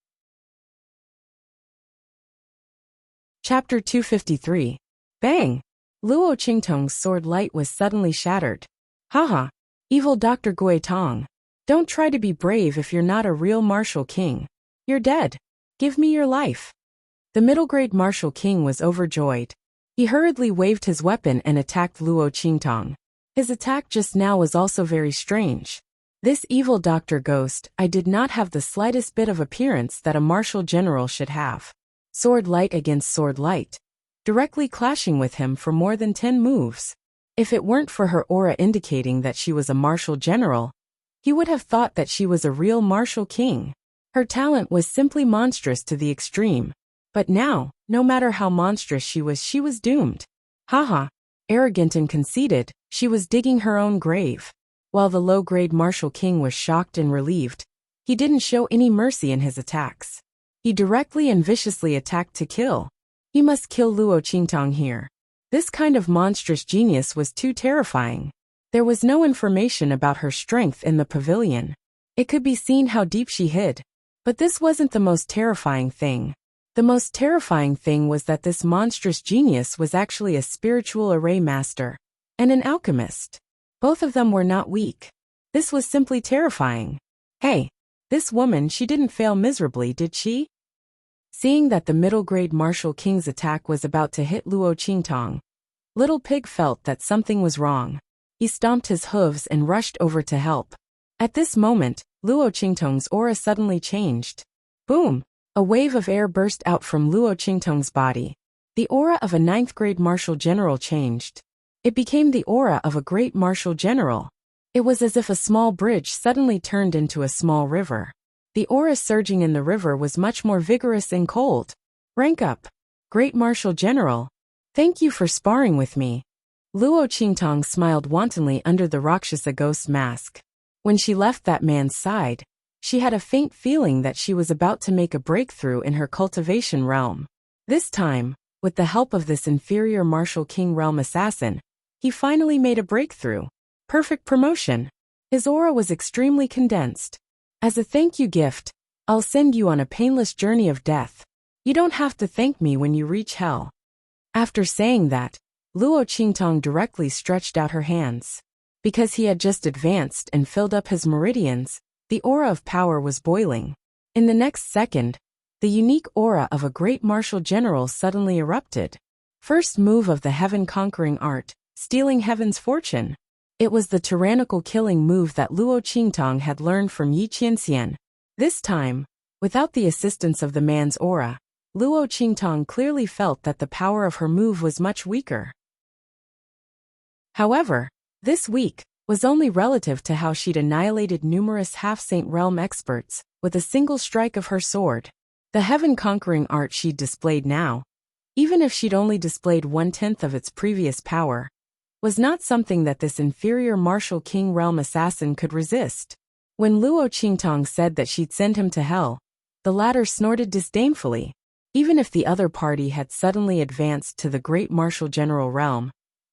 Chapter 253. Bang! Luo Qingtong's sword light was suddenly shattered. Haha! Evil Dr. Gui Tong. Don't try to be brave if you're not a real martial king. You're dead. Give me your life. The middle-grade martial king was overjoyed. He hurriedly waved his weapon and attacked Luo Qingtong. His attack just now was also very strange. This evil Dr. Ghost, I did not have the slightest bit of appearance that a martial general should have. Sword light against sword light, directly clashing with him for more than 10 moves. If it weren't for her aura indicating that she was a martial general, he would have thought that she was a real martial king. Her talent was simply monstrous to the extreme. But now, no matter how monstrous she was doomed. Haha. Arrogant and conceited, she was digging her own grave. While the low-grade martial king was shocked and relieved, he didn't show any mercy in his attacks. He directly and viciously attacked to kill. He must kill Luo Qingtong here. This kind of monstrous genius was too terrifying. There was no information about her strength in the pavilion. It could be seen how deep she hid. But this wasn't the most terrifying thing. The most terrifying thing was that this monstrous genius was actually a spiritual array master and an alchemist. Both of them were not weak. This was simply terrifying. Hey, this woman, she didn't fail miserably, did she? Seeing that the middle-grade martial king's attack was about to hit Luo Qingtong, Little Pig felt that something was wrong. He stomped his hooves and rushed over to help. At this moment, Luo Qingtong's aura suddenly changed. Boom! A wave of air burst out from Luo Qingtong's body. The aura of a 9th-grade martial general changed. It became the aura of a great martial general. It was as if a small bridge suddenly turned into a small river. The aura surging in the river was much more vigorous and cold. Rank up. Great martial general. Thank you for sparring with me. Luo Qingtong smiled wantonly under the Rakshasa ghost mask. When she left that man's side, she had a faint feeling that she was about to make a breakthrough in her cultivation realm. This time, with the help of this inferior martial king realm assassin, he finally made a breakthrough. Perfect promotion. His aura was extremely condensed. As a thank you gift, I'll send you on a painless journey of death. You don't have to thank me when you reach hell. After saying that, Luo Qingtong directly stretched out her hands. Because he had just advanced and filled up his meridians, the aura of power was boiling. In the next second, the unique aura of a great martial general suddenly erupted. First move of the heaven-conquering art, stealing heaven's fortune. It was the tyrannical killing move that Luo Qingtong had learned from Yi Qianxian. This time, without the assistance of the man's aura, Luo Qingtong clearly felt that the power of her move was much weaker. However, this week, was only relative to how she'd annihilated numerous half-saint realm experts with a single strike of her sword. The heaven-conquering art she'd displayed now, even if she'd only displayed 1/10 of its previous power, was not something that this inferior martial king realm assassin could resist. When Luo Qingtong said that she'd send him to hell, the latter snorted disdainfully. Even if the other party had suddenly advanced to the great martial general realm,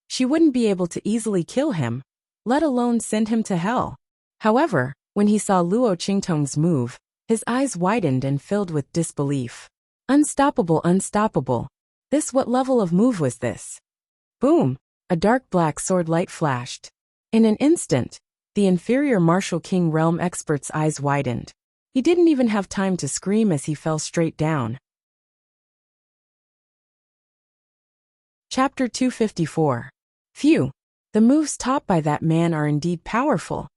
she wouldn't be able to easily kill him, let alone send him to hell. However, when he saw Luo Qingtong's move, his eyes widened and filled with disbelief. Unstoppable, unstoppable. What level of move was this? Boom! A dark black sword light flashed. In an instant, the inferior martial king realm expert's eyes widened. He didn't even have time to scream as he fell straight down. Chapter 254. Phew! The moves taught by that man are indeed powerful.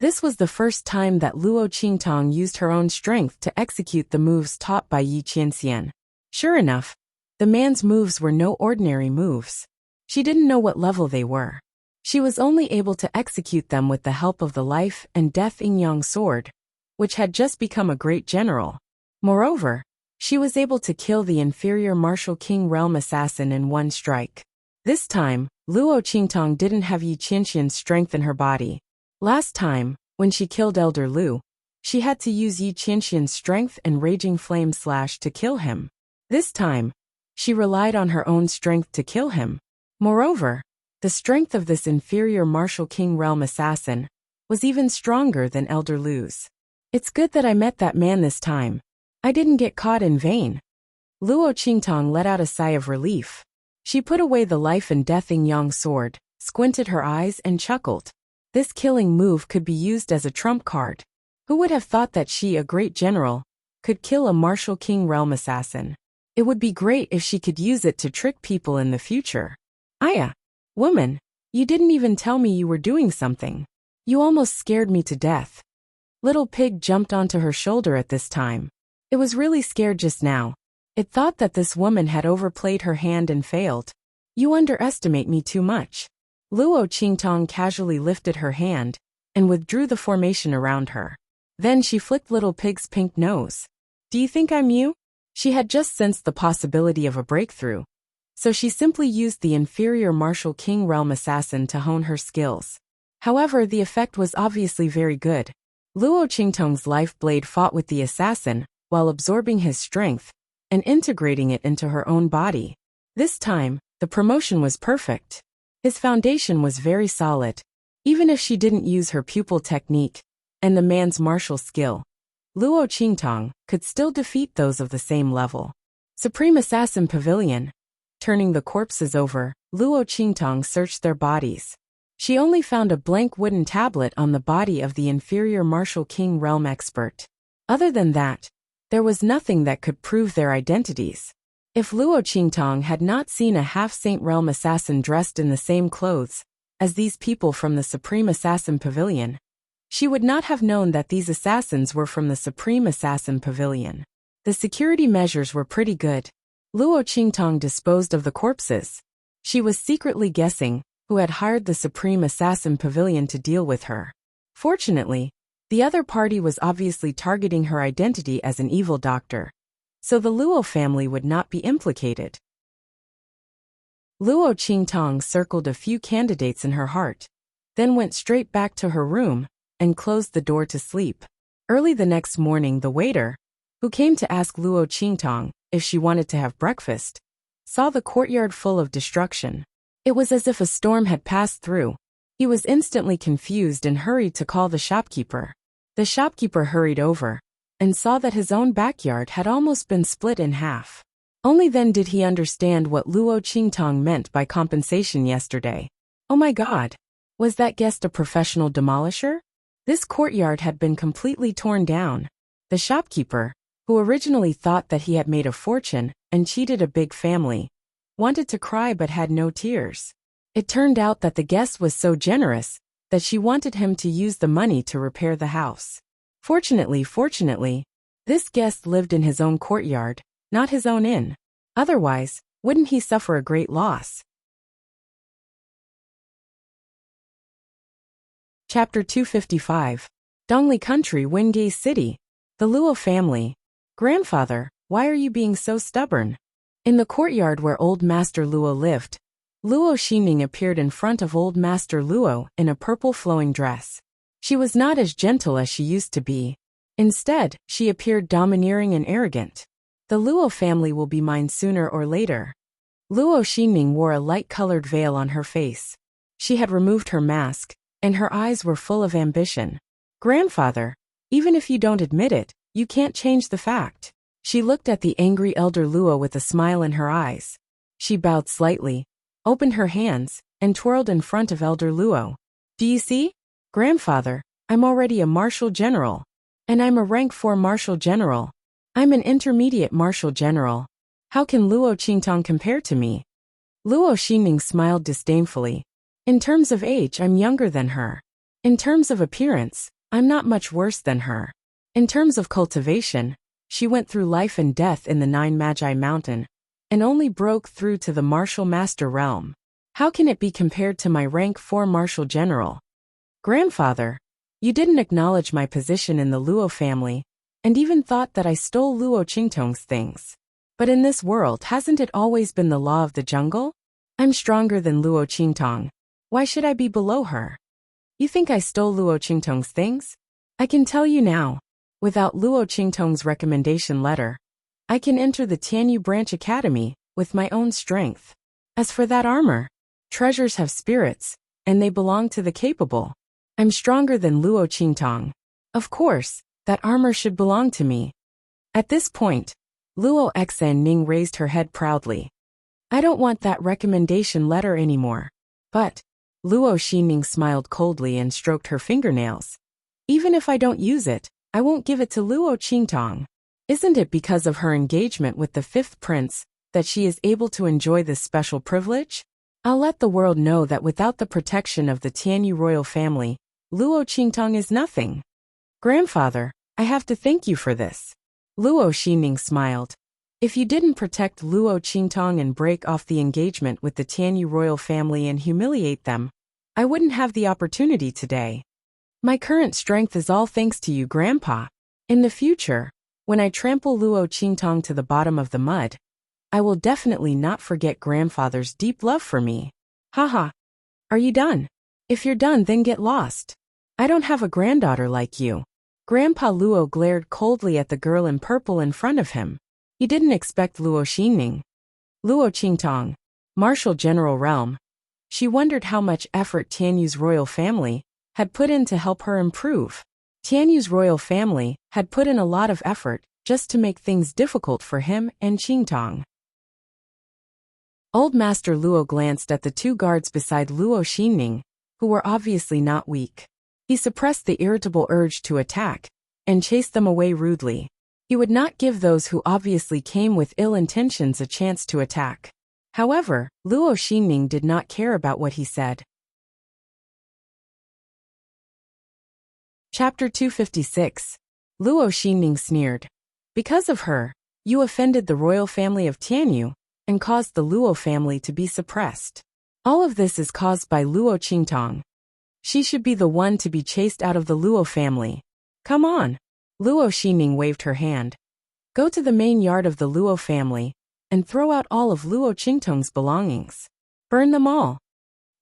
This was the first time that Luo Qingtong used her own strength to execute the moves taught by Yi Qianxian. Sure enough, the man's moves were no ordinary moves. She didn't know what level they were. She was only able to execute them with the help of the life and death yin-yang sword, which had just become a great general. Moreover, she was able to kill the inferior martial king realm assassin in one strike. This time, Luo Qingtong didn't have Yi Qianxian's strength in her body. Last time, when she killed Elder Lu, she had to use Yi Qianxian's strength and raging flame slash to kill him. This time, she relied on her own strength to kill him. Moreover, the strength of this inferior martial king realm assassin was even stronger than Elder Lu's. It's good that I met that man this time. I didn't get caught in vain. Luo Qingtong let out a sigh of relief. She put away the life and death yin-yang sword, squinted her eyes and chuckled. This killing move could be used as a trump card. Who would have thought that she, a great general, could kill a martial king realm assassin? It would be great if she could use it to trick people in the future. Aya! Woman, you didn't even tell me you were doing something. You almost scared me to death. Little Pig jumped onto her shoulder at this time. It was really scared just now. It thought that this woman had overplayed her hand and failed. You underestimate me too much. Luo Qingtong casually lifted her hand and withdrew the formation around her. Then she flicked Little Pig's pink nose. Do you think I'm you? She had just sensed the possibility of a breakthrough, so she simply used the inferior martial king realm assassin to hone her skills. However, the effect was obviously very good. Luo Qingtong's life blade fought with the assassin while absorbing his strength and integrating it into her own body. This time, the promotion was perfect. His foundation was very solid. Even if she didn't use her pupil technique and the man's martial skill, Luo Qingtong could still defeat those of the same level. Supreme Assassin Pavilion. Turning the corpses over, Luo Qingtong searched their bodies. She only found a blank wooden tablet on the body of the inferior martial king realm expert. Other than that, there was nothing that could prove their identities. If Luo Qingtong had not seen a half-saint realm assassin dressed in the same clothes as these people from the Supreme Assassin Pavilion, she would not have known that these assassins were from the Supreme Assassin Pavilion. The security measures were pretty good. Luo Qingtong disposed of the corpses. She was secretly guessing who had hired the Supreme Assassin Pavilion to deal with her. Fortunately, the other party was obviously targeting her identity as an evil doctor, so the Luo family would not be implicated. Luo Qingtong circled a few candidates in her heart, then went straight back to her room and closed the door to sleep. Early the next morning, the waiter, who came to ask Luo Qingtong if she wanted to have breakfast, saw the courtyard full of destruction. It was as if a storm had passed through. He was instantly confused and hurried to call the shopkeeper. The shopkeeper hurried over and saw that his own backyard had almost been split in half. Only then did he understand what Luo Qingtong meant by compensation yesterday. Oh my God! Was that guest a professional demolisher? This courtyard had been completely torn down. The shopkeeper, who originally thought that he had made a fortune and cheated a big family, wanted to cry but had no tears. It turned out that the guest was so generous that she wanted him to use the money to repair the house. Fortunately, this guest lived in his own courtyard, not his own inn. Otherwise, wouldn't he suffer a great loss? Chapter 255. Dongli Country, Wingay City. The Luo family. Grandfather, why are you being so stubborn? In the courtyard where Old Master Luo lived, Luo Xingning appeared in front of Old Master Luo in a purple flowing dress. She was not as gentle as she used to be. Instead, she appeared domineering and arrogant. The Luo family will be mine sooner or later. Luo Xingning wore a light-colored veil on her face. She had removed her mask, and her eyes were full of ambition. Grandfather, even if you don't admit it, you can't change the fact. She looked at the angry elder Luo with a smile in her eyes. She bowed slightly, opened her hands, and twirled in front of elder Luo. Do you see? Grandfather, I'm already a marshal general. And I'm a rank 4 marshal general. I'm an intermediate marshal general. How can Luo Qingtong compare to me? Luo Xingning smiled disdainfully. In terms of age, I'm younger than her. In terms of appearance, I'm not much worse than her. In terms of cultivation, she went through life and death in the 9 Magi Mountain, and only broke through to the martial master realm. How can it be compared to my rank 4 marshal general? Grandfather, you didn't acknowledge my position in the Luo family, and even thought that I stole Luo Qingtong's things. But in this world, hasn't it always been the law of the jungle? I'm stronger than Luo Qingtong. Why should I be below her? You think I stole Luo Qingtong's things? I can tell you now, without Luo Qingtong's recommendation letter, I can enter the Tianyu Branch Academy with my own strength. As for that armor, treasures have spirits, and they belong to the capable. I'm stronger than Luo Qingtong. Of course, that armor should belong to me. At this point, Luo Xinning raised her head proudly. I don't want that recommendation letter anymore. But, Luo Xingning smiled coldly and stroked her fingernails. Even if I don't use it, I won't give it to Luo Qingtong. Isn't it because of her engagement with the 5th prince that she is able to enjoy this special privilege? I'll let the world know that without the protection of the Tianyu royal family, Luo Qingtong is nothing. Grandfather, I have to thank you for this. Luo Xingning smiled. If you didn't protect Luo Qingtong and break off the engagement with the Tianyu royal family and humiliate them, I wouldn't have the opportunity today. My current strength is all thanks to you, Grandpa. In the future, when I trample Luo Qingtong to the bottom of the mud, I will definitely not forget Grandfather's deep love for me. Haha. Are you done? If you're done, then get lost. I don't have a granddaughter like you. Grandpa Luo glared coldly at the girl in purple in front of him. He didn't expect Luo Xingning. Luo Qingtong, Marshal General Realm. She wondered how much effort Tianyu's royal family had put in to help her improve. Tianyu's royal family had put in a lot of effort just to make things difficult for him and Qingtong. Old Master Luo glanced at the 2 guards beside Luo Xingning, who were obviously not weak. He suppressed the irritable urge to attack and chased them away rudely. He would not give those who obviously came with ill intentions a chance to attack. However, Luo Xingning did not care about what he said. Chapter 256. Luo Xingning sneered. Because of her, you offended the royal family of Tianyu and caused the Luo family to be suppressed. All of this is caused by Luo Qingtong. She should be the one to be chased out of the Luo family. Come on. Luo Xingning waved her hand. Go to the main yard of the Luo family and throw out all of Luo Qingtong's belongings. Burn them all.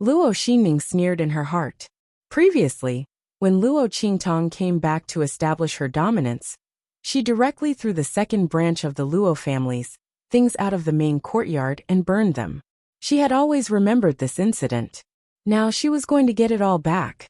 Luo Xingning sneered in her heart. Previously, when Luo Qingtong came back to establish her dominance, she directly threw the 2nd branch of the Luo families, things out of the main courtyard and burned them. She had always remembered this incident. Now she was going to get it all back.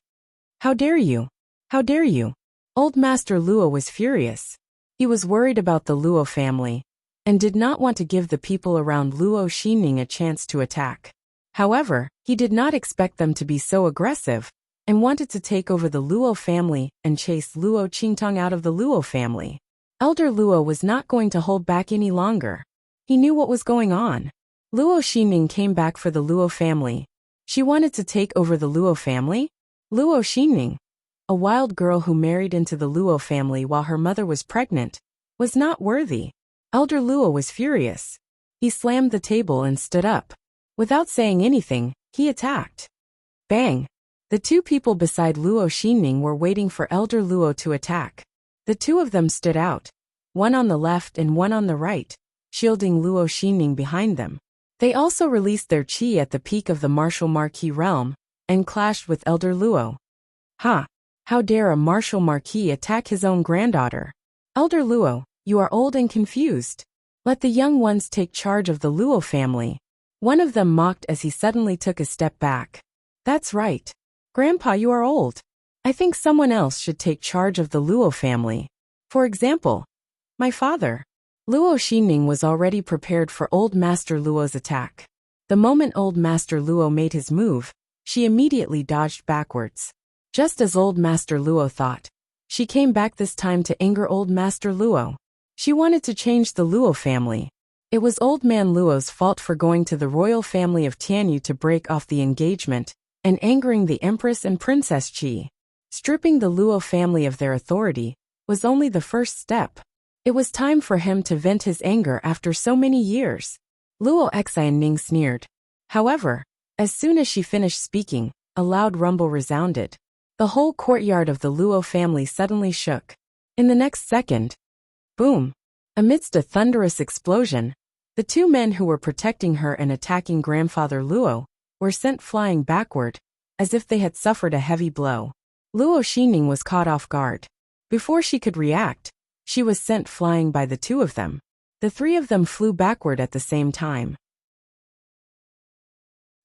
How dare you? How dare you? Old Master Luo was furious. He was worried about the Luo family and did not want to give the people around Luo Xingning a chance to attack. However, he did not expect them to be so aggressive and wanted to take over the Luo family and chase Luo Qingtong out of the Luo family. Elder Luo was not going to hold back any longer. He knew what was going on. Luo Xingning came back for the Luo family. She wanted to take over the Luo family? Luo Xingning, a wild girl who married into the Luo family while her mother was pregnant, was not worthy. Elder Luo was furious. He slammed the table and stood up. Without saying anything, he attacked. Bang! The two people beside Luo Xinning were waiting for Elder Luo to attack. The two of them stood out, one on the left and one on the right, shielding Luo Xinning behind them. They also released their qi at the peak of the martial marquis realm, and clashed with Elder Luo. Ha! How dare a martial marquis attack his own granddaughter? Elder Luo, you are old and confused. Let the young ones take charge of the Luo family. One of them mocked as he suddenly took a step back. That's right. Grandpa, you are old. I think someone else should take charge of the Luo family. For example, my father. Luo Xinning was already prepared for Old Master Luo's attack. The moment Old Master Luo made his move, she immediately dodged backwards. Just as Old Master Luo thought. She came back this time to anger Old Master Luo. She wanted to change the Luo family. It was Old Man Luo's fault for going to the royal family of Tianyu to break off the engagement, and angering the Empress and Princess Qi. Stripping the Luo family of their authority was only the first step. It was time for him to vent his anger after so many years. Luo Xianning sneered. However, as soon as she finished speaking, a loud rumble resounded. The whole courtyard of the Luo family suddenly shook. In the next second, boom! Amidst a thunderous explosion, the two men who were protecting her and attacking Grandfather Luo were sent flying backward, as if they had suffered a heavy blow. Luo Xinning was caught off guard. Before she could react, she was sent flying by the two of them. The three of them flew backward at the same time.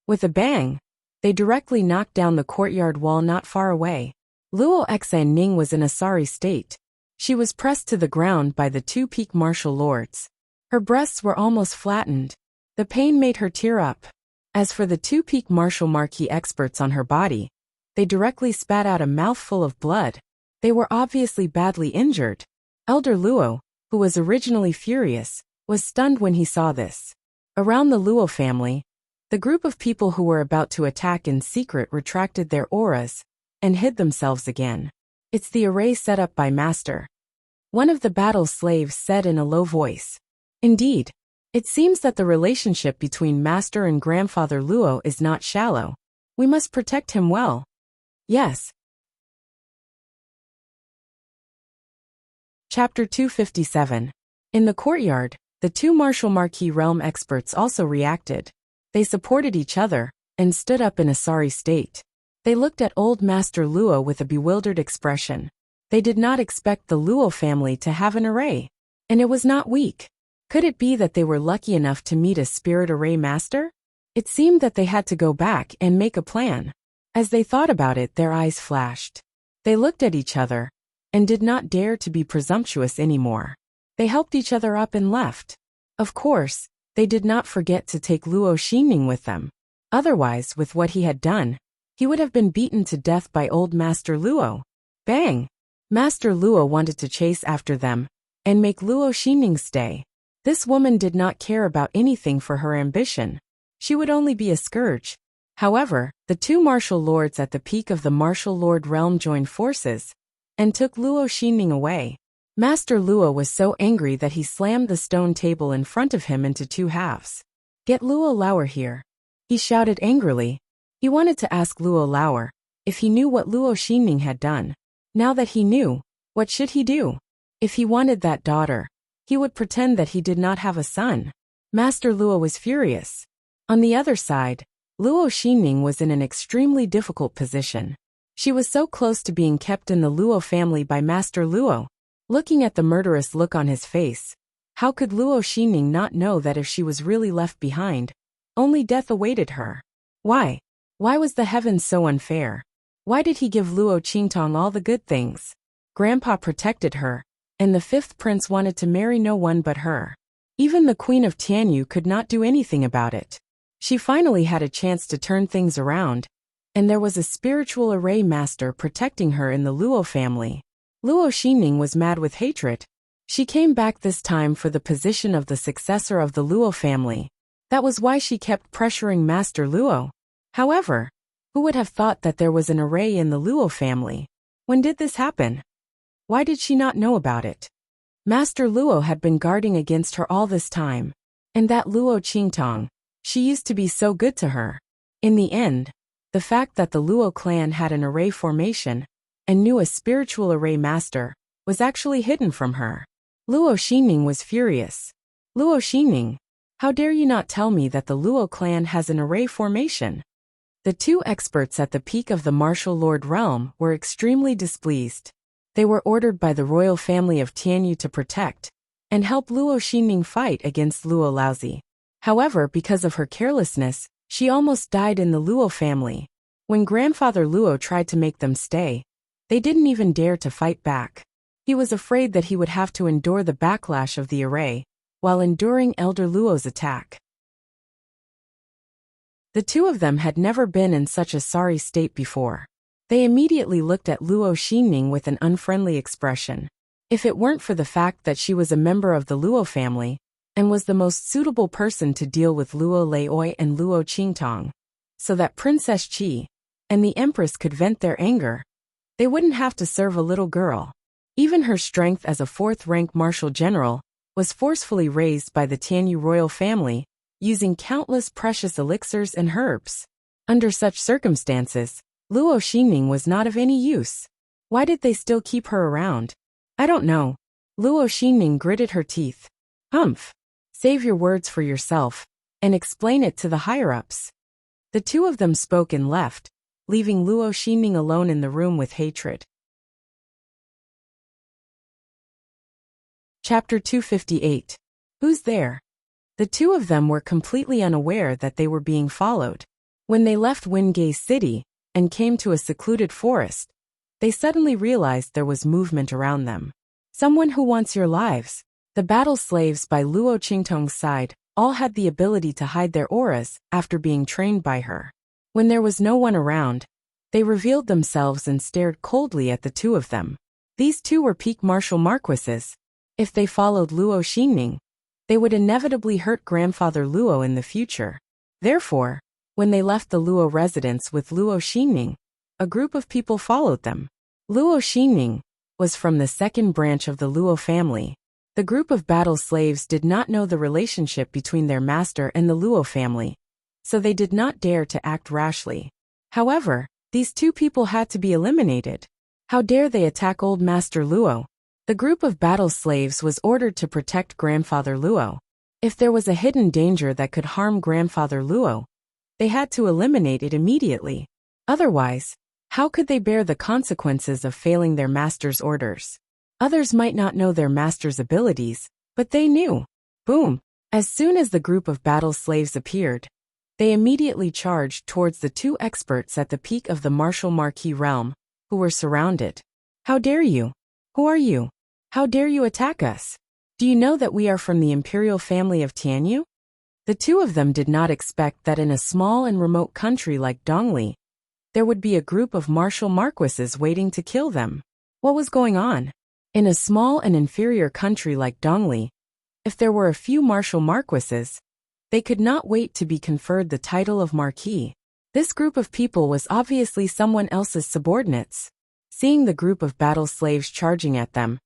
With a bang, they directly knocked down the courtyard wall not far away. Luo Xianning was in a sorry state. She was pressed to the ground by the two peak martial lords. Her breasts were almost flattened. The pain made her tear up. As for the two peak martial marquis experts on her body, they directly spat out a mouthful of blood. They were obviously badly injured. Elder Luo, who was originally furious, was stunned when he saw this. Around the Luo family, the group of people who were about to attack in secret retracted their auras and hid themselves again. It's the array set up by Master. One of the battle slaves said in a low voice. Indeed, it seems that the relationship between Master and Grandfather Luo is not shallow. We must protect him well. Yes. Chapter 257. In the courtyard, the two martial marquis realm experts also reacted. They supported each other and stood up in a sorry state. They looked at Old Master Luo with a bewildered expression. They did not expect the Luo family to have an array. And it was not weak. Could it be that they were lucky enough to meet a spirit array master? It seemed that they had to go back and make a plan. As they thought about it, their eyes flashed. They looked at each other and did not dare to be presumptuous anymore. They helped each other up and left. Of course, they did not forget to take Luo Xinning with them. Otherwise, with what he had done, he would have been beaten to death by Old Master Luo. Bang! Master Luo wanted to chase after them and make Luo Xinning stay. This woman did not care about anything for her ambition. She would only be a scourge. However, the two martial lords at the peak of the martial lord realm joined forces and took Luo Xinning away. Master Luo was so angry that he slammed the stone table in front of him into two halves. Get Luo Lauer here. He shouted angrily. He wanted to ask Luo Lauer if he knew what Luo Xinning had done. Now that he knew, what should he do? If he wanted that daughter, he would pretend that he did not have a son. Master Luo was furious. On the other side, Luo Xinning was in an extremely difficult position. She was so close to being kept in the Luo family by Master Luo. Looking at the murderous look on his face, how could Luo Xinning not know that if she was really left behind, only death awaited her? Why? Why was the heavens so unfair? Why did he give Luo Qingtong all the good things? Grandpa protected her, and the fifth prince wanted to marry no one but her. Even the Queen of Tianyu could not do anything about it. She finally had a chance to turn things around, and there was a spiritual array master protecting her in the Luo family. Luo Xinning was mad with hatred. She came back this time for the position of the successor of the Luo family. That was why she kept pressuring Master Luo. However, who would have thought that there was an array in the Luo family? When did this happen? Why did she not know about it? Master Luo had been guarding against her all this time. And that Luo Qingtong, she used to be so good to her. In the end, The fact that the Luo clan had an array formation and knew a spiritual array master was actually hidden from her. Luo Xingning was furious. Luo Xingning, how dare you not tell me that the Luo clan has an array formation? The two experts at the peak of the martial lord realm were extremely displeased. They were ordered by the royal family of Tianyu to protect and help Luo Xingning fight against Luo Laozi. However, because of her carelessness, she almost died in the Luo family. When grandfather Luo tried to make them stay, they didn't even dare to fight back. He was afraid that he would have to endure the backlash of the array while enduring Elder Luo's attack. The two of them had never been in such a sorry state before. They immediately looked at Luo Xingning with an unfriendly expression. If it weren't for the fact that she was a member of the Luo family and was the most suitable person to deal with Luo Laoi and Luo Qingtong, so that Princess Qi and the Empress could vent their anger, they wouldn't have to serve a little girl. Even her strength as a fourth-rank martial general was forcefully raised by the Tianyu royal family, using countless precious elixirs and herbs. Under such circumstances, Luo Xingning was not of any use. Why did they still keep her around? I don't know. Luo Xingning gritted her teeth. Humph. Save your words for yourself and explain it to the higher-ups. The two of them spoke and left, leaving Luo Xingning alone in the room with hatred. Chapter 258. Who's there? The two of them were completely unaware that they were being followed. When they left Wingay City and came to a secluded forest, they suddenly realized there was movement around them. Someone who wants your lives. The battle slaves by Luo Qingtong's side all had the ability to hide their auras after being trained by her. When there was no one around, they revealed themselves and stared coldly at the two of them. These two were peak martial marquises. If they followed Luo Xingning, they would inevitably hurt grandfather Luo in the future. Therefore, when they left the Luo residence with Luo Xingning, a group of people followed them. Luo Xingning was from the second branch of the Luo family. The group of battle slaves did not know the relationship between their master and the Luo family, so they did not dare to act rashly. However, these two people had to be eliminated. How dare they attack old Master Luo? The group of battle slaves was ordered to protect grandfather Luo. If there was a hidden danger that could harm grandfather Luo, they had to eliminate it immediately. Otherwise, how could they bear the consequences of failing their master's orders? Others might not know their master's abilities, but they knew. Boom! As soon as the group of battle slaves appeared, they immediately charged towards the two experts at the peak of the martial marquis realm, who were surrounded. How dare you? Who are you? How dare you attack us? Do you know that we are from the imperial family of Tianyu? The two of them did not expect that in a small and remote country like Dongli, there would be a group of martial marquises waiting to kill them. What was going on? In a small and inferior country like Dongli, if there were a few martial marquises, they could not wait to be conferred the title of marquis. This group of people was obviously someone else's subordinates. Seeing the group of battle slaves charging at them,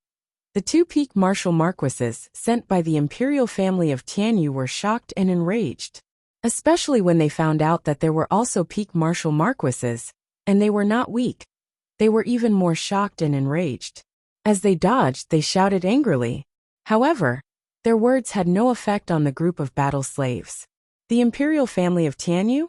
the two peak martial marquises sent by the imperial family of Tianyu were shocked and enraged. Especially when they found out that there were also peak martial marquises, and they were not weak. They were even more shocked and enraged. As they dodged, they shouted angrily. However, their words had no effect on the group of battle slaves. The imperial family of Tianyu?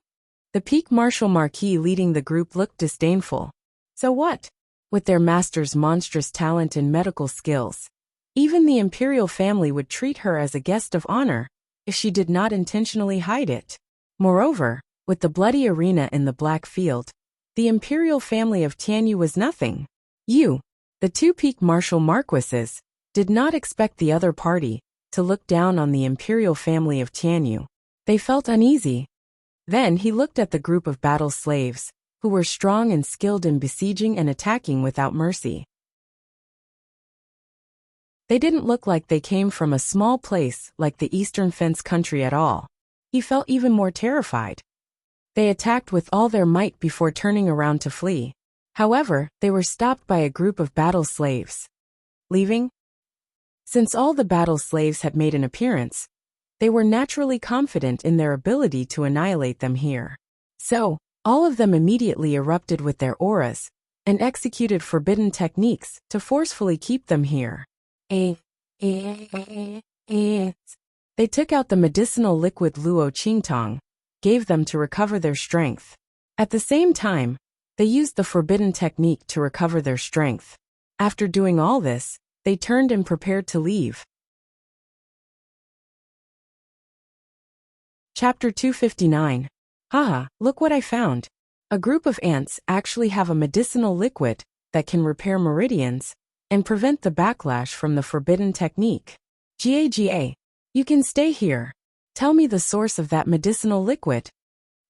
The peak martial marquis leading the group looked disdainful. So what? With their master's monstrous talent and medical skills, even the imperial family would treat her as a guest of honor if she did not intentionally hide it. Moreover, with the bloody arena in the Black Field, the imperial family of Tianyu was nothing. The two peak martial marquises, did not expect the other party to look down on the imperial family of Tianyu. They felt uneasy. Then he looked at the group of battle slaves, who were strong and skilled in besieging and attacking without mercy. They didn't look like they came from a small place like the Eastern Fence country at all. He felt even more terrified. They attacked with all their might before turning around to flee. However, they were stopped by a group of battle slaves. Leaving? Since all the battle slaves had made an appearance, they were naturally confident in their ability to annihilate them here. So, All of them immediately erupted with their auras and executed forbidden techniques to forcefully keep them here. They took out the medicinal liquid Luo Qingtong, gave them to recover their strength. At the same time, they used the forbidden technique to recover their strength. After doing all this, they turned and prepared to leave. Chapter 259. Haha, look what I found. A group of ants actually have a medicinal liquid that can repair meridians and prevent the backlash from the forbidden technique. Ga, you can stay here. Tell me the source of that medicinal liquid.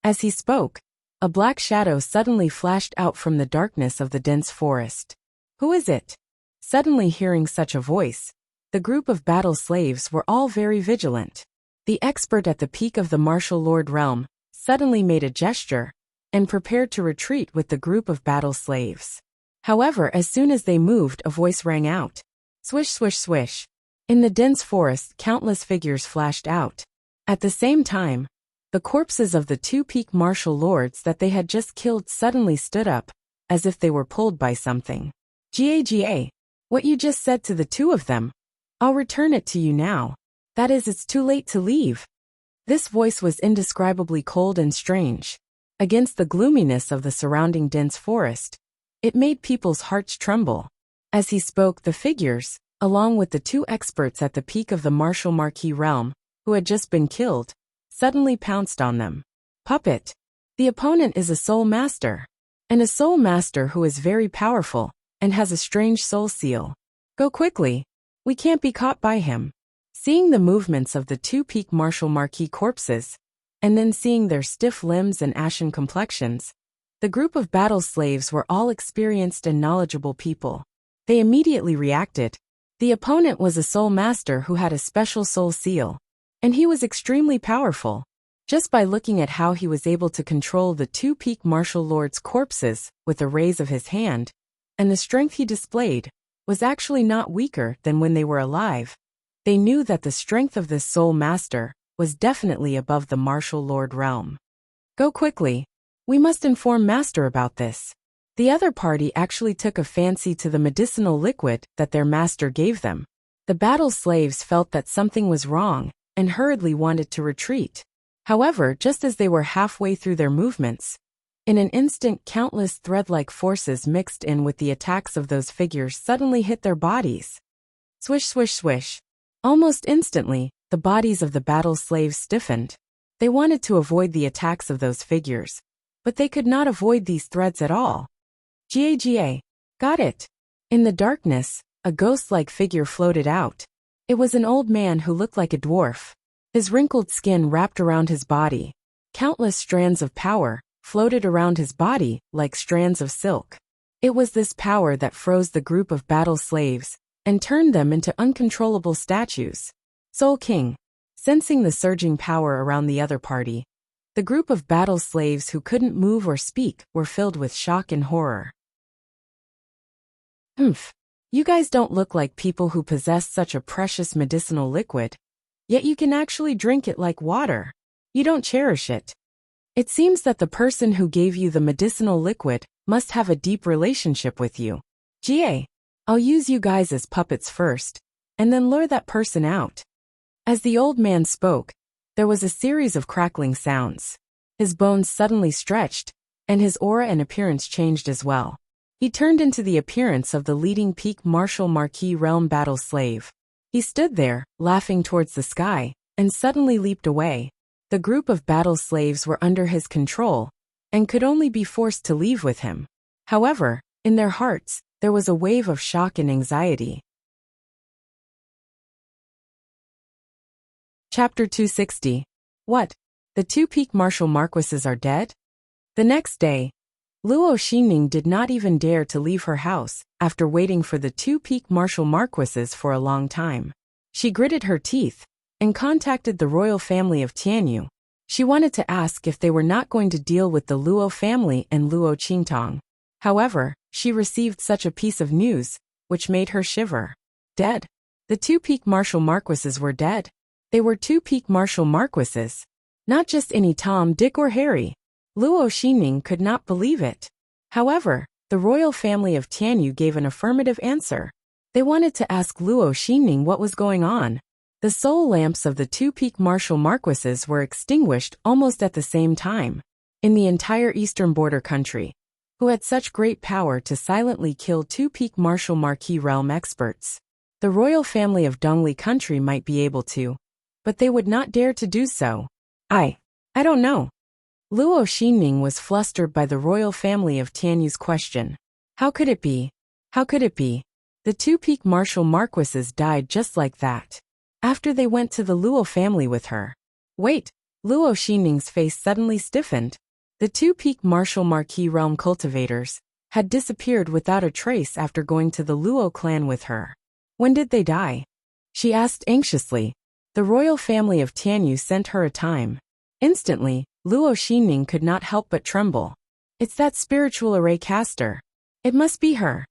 As he spoke, a black shadow suddenly flashed out from the darkness of the dense forest. Who is it? Suddenly hearing such a voice, the group of battle slaves were all very vigilant. The expert at the peak of the martial lord realm suddenly made a gesture and prepared to retreat with the group of battle slaves. However, as soon as they moved, a voice rang out. Swish, swish, swish. In the dense forest, countless figures flashed out. At the same time, the corpses of the two peak martial lords that they had just killed suddenly stood up, as if they were pulled by something. Ga, what you just said to the two of them, I'll return it to you now. That is, it's too late to leave. This voice was indescribably cold and strange. Against the gloominess of the surrounding dense forest, it made people's hearts tremble. As he spoke, the figures, along with the two experts at the peak of the martial marquis realm, who had just been killed, suddenly pounced on them. Puppet. The opponent is a soul master. And a soul master who is very powerful and has a strange soul seal. Go quickly. We can't be caught by him. Seeing the movements of the two peak martial marquis corpses, and then seeing their stiff limbs and ashen complexions, the group of battle slaves were all experienced and knowledgeable people. They immediately reacted. The opponent was a soul master who had a special soul seal, and he was extremely powerful. Just by looking at how he was able to control the two peak martial lords' corpses with a raise of his hand, and the strength he displayed was actually not weaker than when they were alive. They knew that the strength of this soul master was definitely above the martial lord realm. Go quickly. We must inform master about this. The other party actually took a fancy to the medicinal liquid that their master gave them. The battle slaves felt that something was wrong and hurriedly wanted to retreat. However, just as they were halfway through their movements, in an instant countless thread-like forces mixed in with the attacks of those figures suddenly hit their bodies. Swish, swish, swish. Almost instantly, the bodies of the battle slaves stiffened. They wanted to avoid the attacks of those figures, but they could not avoid these threads at all. Ga, got it. In the darkness, a ghost-like figure floated out. It was an old man who looked like a dwarf. His wrinkled skin wrapped around his body. Countless strands of power floated around his body like strands of silk. It was this power that froze the group of battle slaves and turned them into uncontrollable statues. Soul King. Sensing the surging power around the other party, the group of battle slaves who couldn't move or speak were filled with shock and horror. You guys don't look like people who possess such a precious medicinal liquid, yet you can actually drink it like water. You don't cherish it. It seems that the person who gave you the medicinal liquid must have a deep relationship with you. I'll use you guys as puppets first, and then lure that person out. As the old man spoke, there was a series of crackling sounds. His bones suddenly stretched, and his aura and appearance changed as well. He turned into the appearance of the leading peak martial marquis realm battle slave. He stood there, laughing towards the sky, and suddenly leaped away. The group of battle slaves were under his control, and could only be forced to leave with him. However, in their hearts, there was a wave of shock and anxiety. Chapter 260. What? The two peak martial marquises are dead? The next day, Luo Xining did not even dare to leave her house after waiting for the two peak martial marquises for a long time. She gritted her teeth and contacted the royal family of Tianyu. She wanted to ask if they were not going to deal with the Luo family and Luo Qingtong. However, she received such a piece of news, which made her shiver. Dead. The two peak martial marquises were dead. They were two peak martial marquises. Not just any Tom, Dick or Harry. Luo Xingning could not believe it. However, the royal family of Tianyu gave an affirmative answer. They wanted to ask Luo Xingning what was going on. The soul lamps of the two peak martial marquises were extinguished almost at the same time. In the entire eastern border country, who had such great power to silently kill two peak martial marquis realm experts? The royal family of Dongli country might be able to, but they would not dare to do so. I don't know. Luo Xingning was flustered by the royal family of Tianyu's question. How could it be? How could it be? The two peak martial marquises died just like that, after they went to the Luo family with her. Wait, Luo Xingning's face suddenly stiffened. The two peak martial marquis realm cultivators had disappeared without a trace after going to the Luo clan with her. When did they die? She asked anxiously. The royal family of Tianyu sent her a time. Instantly, Luo Xingning could not help but tremble. It's that spiritual array caster. It must be her.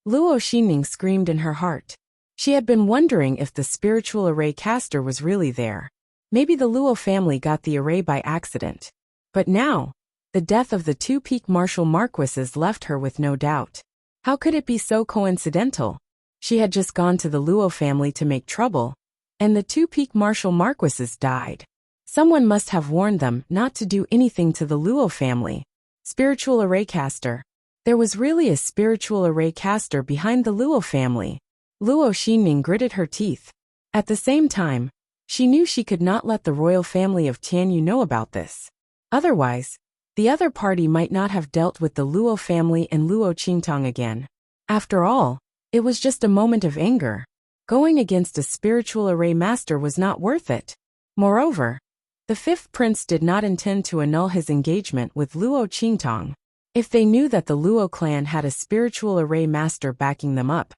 Luo Xingning screamed in her heart. She had been wondering if the spiritual array caster was really there. Maybe the Luo family got the array by accident. But now, the death of the two peak martial marquises left her with no doubt. How could it be so coincidental? She had just gone to the Luo family to make trouble, and the two peak martial marquises died. Someone must have warned them not to do anything to the Luo family. Spiritual array caster. There was really a spiritual array caster behind the Luo family. Luo Xingning gritted her teeth. At the same time, she knew she could not let the royal family of Tianyu know about this. Otherwise, the other party might not have dealt with the Luo family and Luo Qingtong again. After all, it was just a moment of anger. Going against a spiritual array master was not worth it. Moreover, the fifth prince did not intend to annul his engagement with Luo Qingtong. If they knew that the Luo clan had a spiritual array master backing them up,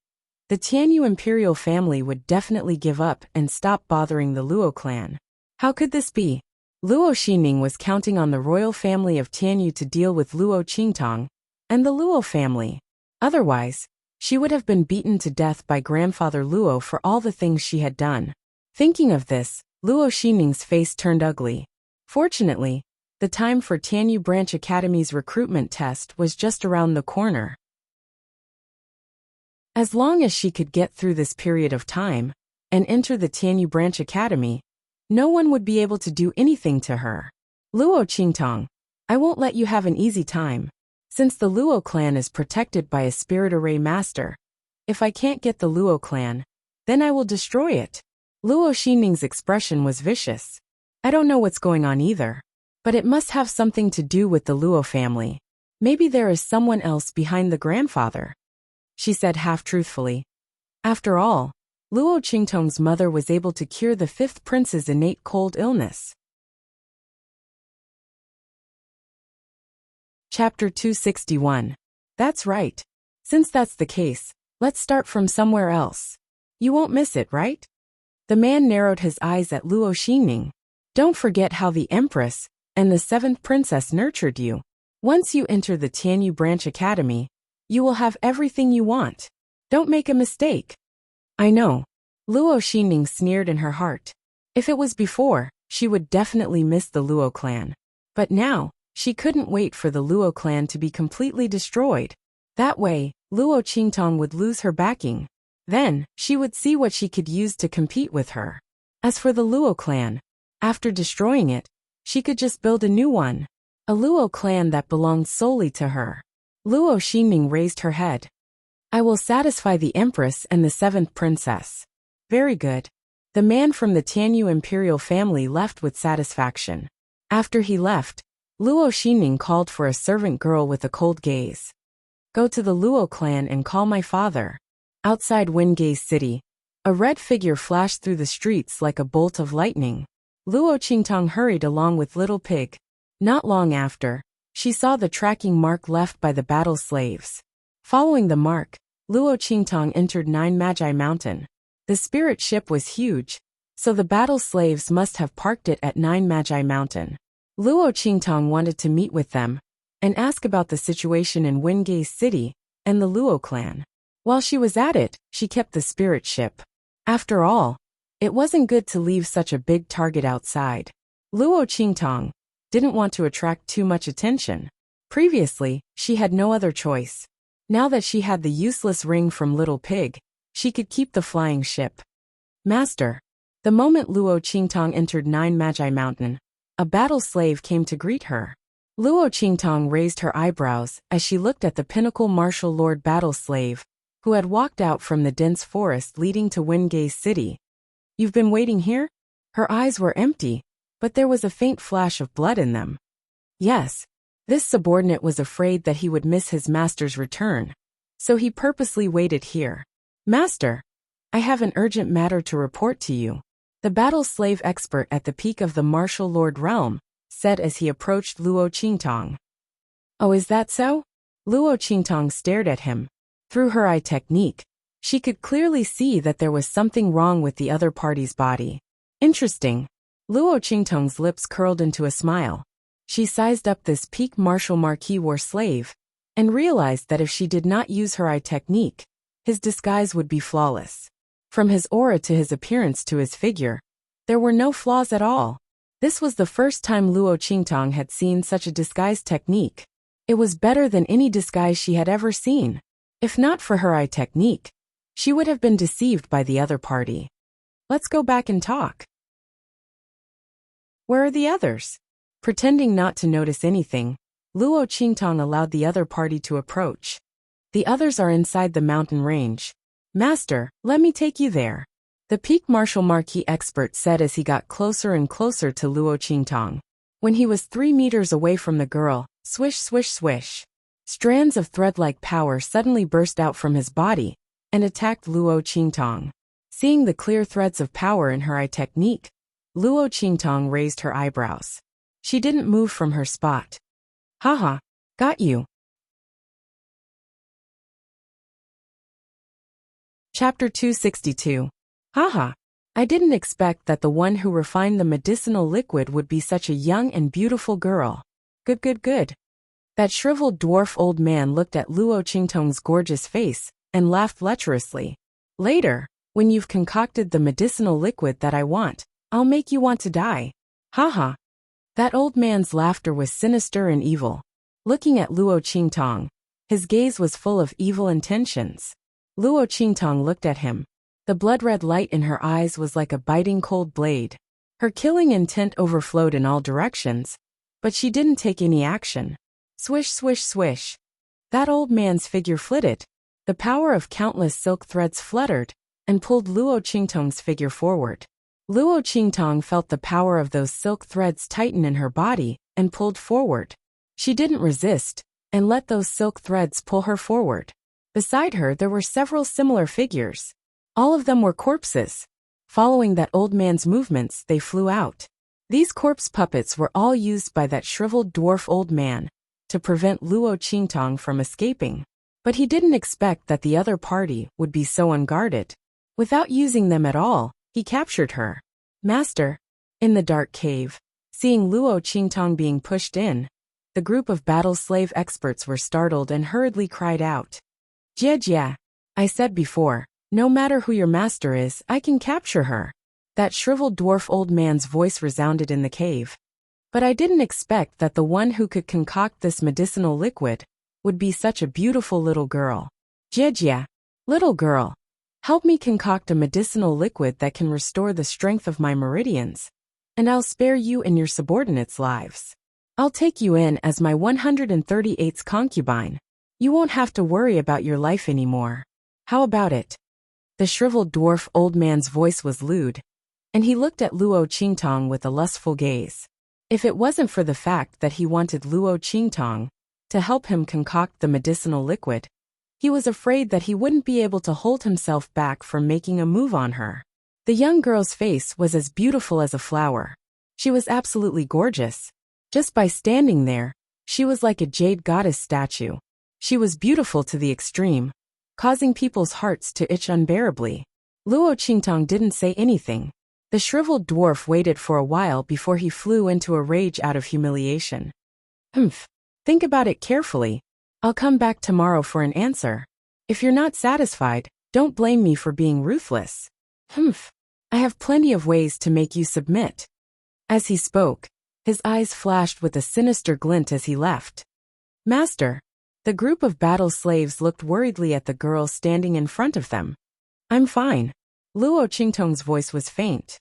the Tianyu imperial family would definitely give up and stop bothering the Luo clan. How could this be? Luo Xingning was counting on the royal family of Tianyu to deal with Luo Qingtong and the Luo family. Otherwise, she would have been beaten to death by grandfather Luo for all the things she had done. Thinking of this, Luo Xingning's face turned ugly. Fortunately, the time for Tianyu Branch Academy's recruitment test was just around the corner. As long as she could get through this period of time and enter the Tianyu Branch Academy, no one would be able to do anything to her. Luo Qingtong, I won't let you have an easy time. Since the Luo clan is protected by a spirit array master, if I can't get the Luo clan, then I will destroy it. Luo Xingning's expression was vicious. I don't know what's going on either, but it must have something to do with the Luo family. Maybe there is someone else behind the grandfather, she said half-truthfully. After all, Luo Qingtong's mother was able to cure the fifth prince's innate cold illness. Chapter 261. That's right. Since that's the case, let's start from somewhere else. You won't miss it, right? The man narrowed his eyes at Luo Xingning. Don't forget how the Empress and the seventh princess nurtured you. Once you enter the Tianyu Branch Academy, you will have everything you want. Don't make a mistake. I know. Luo Xingning sneered in her heart. If it was before, she would definitely miss the Luo clan. But now, she couldn't wait for the Luo clan to be completely destroyed. That way, Luo Qingtong would lose her backing. Then, she would see what she could use to compete with her. As for the Luo clan, after destroying it, she could just build a new one. A Luo clan that belonged solely to her. Luo Xingning raised her head. I will satisfy the Empress and the seventh princess. Very good. The man from the Tianyu imperial family left with satisfaction. After he left, Luo Xingning called for a servant girl with a cold gaze. Go to the Luo clan and call my father. Outside Wengai's city, a red figure flashed through the streets like a bolt of lightning. Luo Qingtong hurried along with Little Pig. Not long after, she saw the tracking mark left by the battle slaves. Following the mark, Luo Qingtong entered Nine Magi Mountain. The spirit ship was huge, so the battle slaves must have parked it at Nine Magi Mountain. Luo Qingtong wanted to meet with them and ask about the situation in Wengai's city and the Luo clan. While she was at it, she kept the spirit ship. After all, it wasn't good to leave such a big target outside. Luo Qingtong, didn't want to attract too much attention. Previously, she had no other choice. Now that she had the useless ring from Little Pig, she could keep the flying ship. Master. The moment Luo Qingtong entered Nine Magi Mountain, a battle slave came to greet her. Luo Qingtong raised her eyebrows as she looked at the pinnacle martial lord battle slave, who had walked out from the dense forest leading to Wengai's city. You've been waiting here? Her eyes were empty, but there was a faint flash of blood in them. Yes. This subordinate was afraid that he would miss his master's return, so he purposely waited here. Master, I have an urgent matter to report to you. The battle slave expert at the peak of the martial lord realm said as he approached Luo Qingtong. Oh, is that so? Luo Qingtong stared at him. Through her eye technique, she could clearly see that there was something wrong with the other party's body. Interesting. Luo Qingtong's lips curled into a smile. She sized up this peak martial marquis war slave, and realized that if she did not use her eye technique, his disguise would be flawless. From his aura to his appearance to his figure, there were no flaws at all. This was the first time Luo Qingtong had seen such a disguise technique. It was better than any disguise she had ever seen. If not for her eye technique, she would have been deceived by the other party. Let's go back and talk. Where are the others? Pretending not to notice anything, Luo Qingtong allowed the other party to approach. The others are inside the mountain range. Master, let me take you there. The peak martial marquis expert said as he got closer and closer to Luo Qingtong. When he was 3 meters away from the girl, swish swish swish. Strands of thread-like power suddenly burst out from his body and attacked Luo Qingtong. Seeing the clear threads of power in her eye technique, Luo Qingtong raised her eyebrows. She didn't move from her spot. Haha, got you. Chapter 262. Haha, I didn't expect that the one who refined the medicinal liquid would be such a young and beautiful girl. Good. That shriveled dwarf old man looked at Luo Qingtong's gorgeous face and laughed lecherously. Later, when you've concocted the medicinal liquid that I want, I'll make you want to die. Haha. That old man's laughter was sinister and evil. Looking at Luo Qingtong, his gaze was full of evil intentions. Luo Qingtong looked at him. The blood-red light in her eyes was like a biting cold blade. Her killing intent overflowed in all directions, but she didn't take any action. Swish swish swish. That old man's figure flitted. The power of countless silk threads fluttered and pulled Luo Qingtong's figure forward. Luo Qingtong felt the power of those silk threads tighten in her body and pulled forward. She didn't resist and let those silk threads pull her forward. Beside her there were several similar figures. All of them were corpses. Following that old man's movements, they flew out. These corpse puppets were all used by that shriveled dwarf old man to prevent Luo Qingtong from escaping. But he didn't expect that the other party would be so unguarded. Without using them at all, he captured her. Master. In the dark cave, seeing Luo Qingtong being pushed in, the group of battle slave experts were startled and hurriedly cried out. Jia. I said before, no matter who your master is, I can capture her. That shriveled dwarf old man's voice resounded in the cave. But I didn't expect that the one who could concoct this medicinal liquid would be such a beautiful little girl. Jia. Little girl. Help me concoct a medicinal liquid that can restore the strength of my meridians, and I'll spare you and your subordinates' lives. I'll take you in as my 138th concubine. You won't have to worry about your life anymore. How about it? The shriveled dwarf old man's voice was lewd, and he looked at Luo Qingtong with a lustful gaze. If it wasn't for the fact that he wanted Luo Qingtong to help him concoct the medicinal liquid, he was afraid that he wouldn't be able to hold himself back from making a move on her. The young girl's face was as beautiful as a flower. She was absolutely gorgeous. Just by standing there, she was like a jade goddess statue. She was beautiful to the extreme, causing people's hearts to itch unbearably. Luo Qingtong didn't say anything. The shriveled dwarf waited for a while before he flew into a rage out of humiliation. Think about it carefully. I'll come back tomorrow for an answer. If you're not satisfied, don't blame me for being ruthless. I have plenty of ways to make you submit. As he spoke, His eyes flashed with a sinister glint as he left. Master. The group of battle slaves looked worriedly at the girl standing in front of them. I'm fine. Luo Qingtong's voice was faint.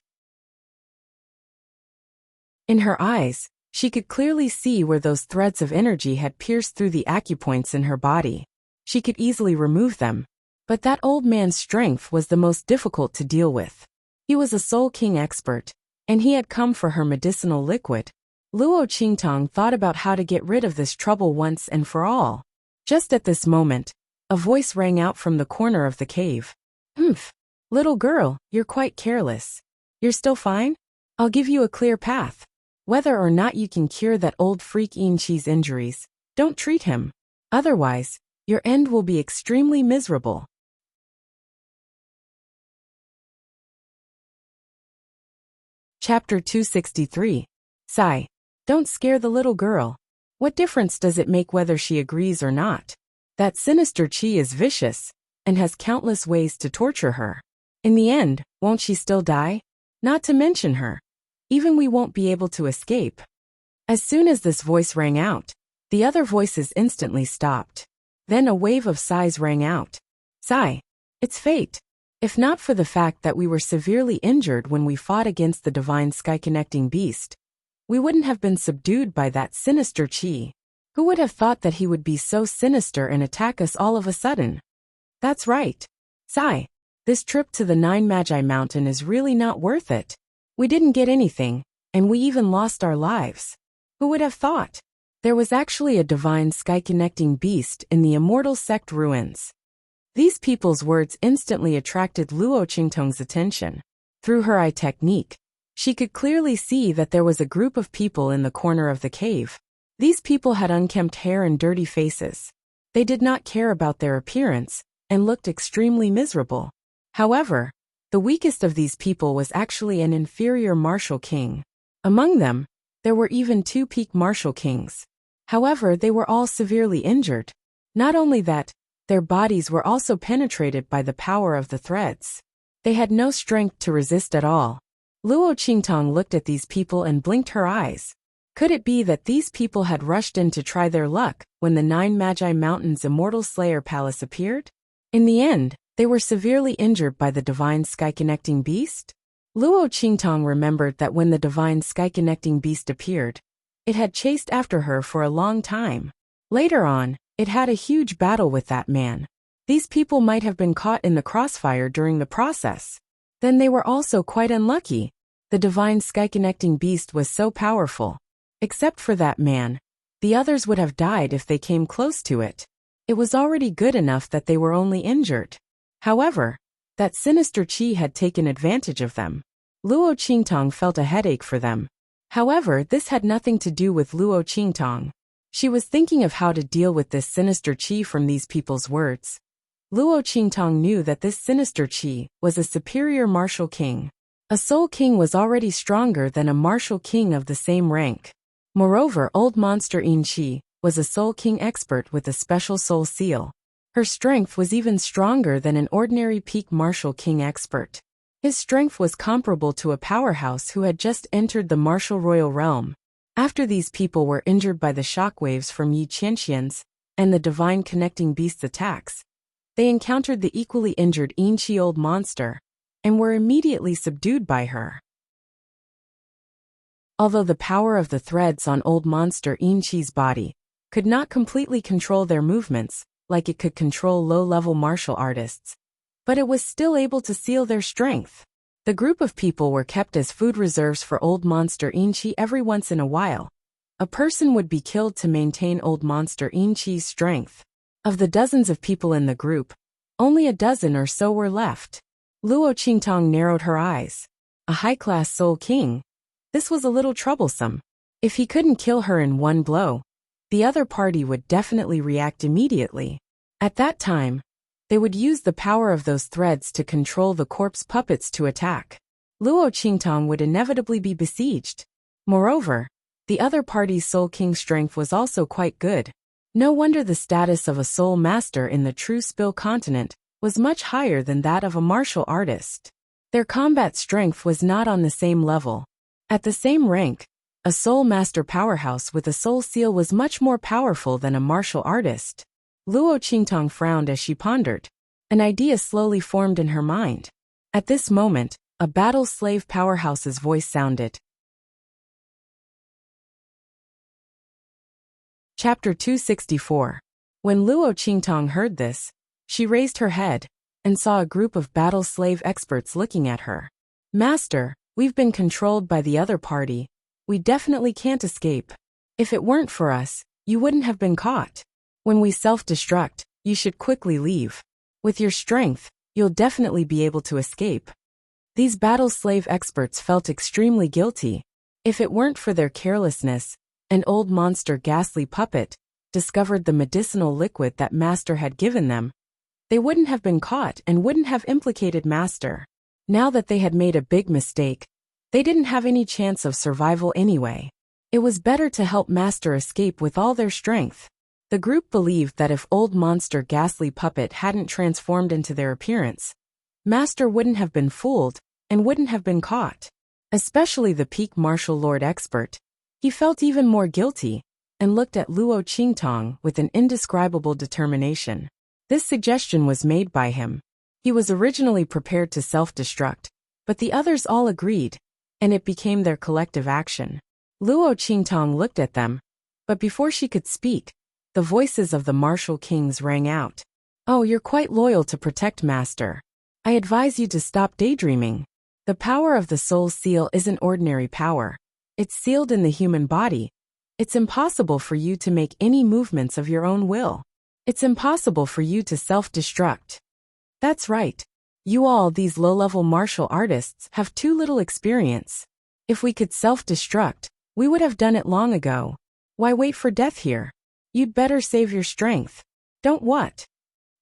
In her eyes, she could clearly see where those threads of energy had pierced through the acupoints in her body. She could easily remove them, but that old man's strength was the most difficult to deal with. He was a Soul King expert, and he had come for her medicinal liquid. Luo Qingtong thought about how to get rid of this trouble once and for all. Just at this moment, a voice rang out from the corner of the cave. Humph. Little girl, you're quite careless. You're still fine? I'll give you a clear path. Whether or not you can cure that old freak Yin Qi's injuries, don't treat him. Otherwise, your end will be extremely miserable. Chapter 263. Sigh. Don't scare the little girl. What difference does it make whether she agrees or not? That sinister Qi is vicious, and has countless ways to torture her. In the end, won't she still die? Not to mention her. Even we won't be able to escape. As soon as this voice rang out, the other voices instantly stopped. Then a wave of sighs rang out. Sigh. It's fate. If not for the fact that we were severely injured when we fought against the divine sky-connecting beast, we wouldn't have been subdued by that sinister Qi. Who would have thought that he would be so sinister and attack us all of a sudden? That's right. Sigh. This trip to the Nine Magi Mountain is really not worth it. We didn't get anything, and we even lost our lives. Who would have thought? There was actually a divine sky-connecting beast in the immortal sect ruins. These people's words instantly attracted Luo Qingtong's attention. Through her eye technique, she could clearly see that there was a group of people in the corner of the cave. These people had unkempt hair and dirty faces. They did not care about their appearance, and looked extremely miserable. However, the weakest of these people was actually an inferior martial king. Among them, there were even 2 peak martial kings. However, they were all severely injured. Not only that, their bodies were also penetrated by the power of the threads. They had no strength to resist at all. Luo Qingtong looked at these people and blinked her eyes. Could it be that these people had rushed in to try their luck when the Nine Magi Mountain's Immortal Slayer Palace appeared? In the end, they were severely injured by the divine sky-connecting beast? Luo Qingtong remembered that when the divine sky-connecting beast appeared, it had chased after her for a long time. Later on, it had a huge battle with that man. These people might have been caught in the crossfire during the process. Then they were also quite unlucky. The divine sky-connecting beast was so powerful. Except for that man, the others would have died if they came close to it. It was already good enough that they were only injured. However, that sinister Qi had taken advantage of them. Luo Qingtong felt a headache for them. However, this had nothing to do with Luo Qingtong. She was thinking of how to deal with this sinister Qi from these people's words. Luo Qingtong knew that this sinister Qi was a superior martial king. A soul king was already stronger than a martial king of the same rank. Moreover, old monster Yin Qi was a soul king expert with a special soul seal. Her strength was even stronger than an ordinary peak martial king expert. His strength was comparable to a powerhouse who had just entered the martial royal realm. After these people were injured by the shockwaves from Yi Qianxian's and the divine connecting beast's attacks, they encountered the equally injured Yin Qi old monster, and were immediately subdued by her. Although the power of the threads on old monster Yin Qi's body could not completely control their movements, like it could control low-level martial artists, but it was still able to seal their strength. The group of people were kept as food reserves for old monster Yin Qi every once in a while. A person would be killed to maintain old monster Yin Qi's strength. Of the dozens of people in the group, only a dozen or so were left. Luo Qingtong narrowed her eyes. A high-class soul king? This was a little troublesome. If he couldn't kill her in one blow, the other party would definitely react immediately. At that time, they would use the power of those threads to control the corpse puppets to attack. Luo Qingtong would inevitably be besieged. Moreover, the other party's soul king strength was also quite good. No wonder the status of a soul master in the true Spill continent was much higher than that of a martial artist. Their combat strength was not on the same level. At the same rank, A soul master powerhouse with a soul seal was much more powerful than a martial artist. Luo Qingtong frowned as she pondered. An idea slowly formed in her mind. At this moment, a battle slave powerhouse's voice sounded. Chapter 264. When Luo Qingtong heard this, she raised her head and saw a group of battle slave experts looking at her. Master, we've been controlled by the other party. We definitely can't escape. If it weren't for us, you wouldn't have been caught. When we self-destruct, you should quickly leave. With your strength, you'll definitely be able to escape. These battle slave experts felt extremely guilty. If it weren't for their carelessness, an old monster ghastly puppet discovered the medicinal liquid that Master had given them. They wouldn't have been caught and wouldn't have implicated Master. Now that they had made a big mistake, they didn't have any chance of survival anyway. It was better to help Master escape with all their strength. The group believed that if old monster ghastly puppet hadn't transformed into their appearance, Master wouldn't have been fooled and wouldn't have been caught. Especially the peak martial lord expert. He felt even more guilty and looked at Luo Qingtong with an indescribable determination. This suggestion was made by him. He was originally prepared to self-destruct, but the others all agreed, and it became their collective action. Luo Qingtong looked at them, but before she could speak, the voices of the martial kings rang out. Oh, you're quite loyal to protect Master. I advise you to stop daydreaming. The power of the soul seal isn't ordinary power. It's sealed in the human body. It's impossible for you to make any movements of your own will. It's impossible for you to self-destruct. That's right. You all, these low-level martial artists, have too little experience. If we could self-destruct, we would have done it long ago. Why wait for death here? You'd better save your strength. Don't what?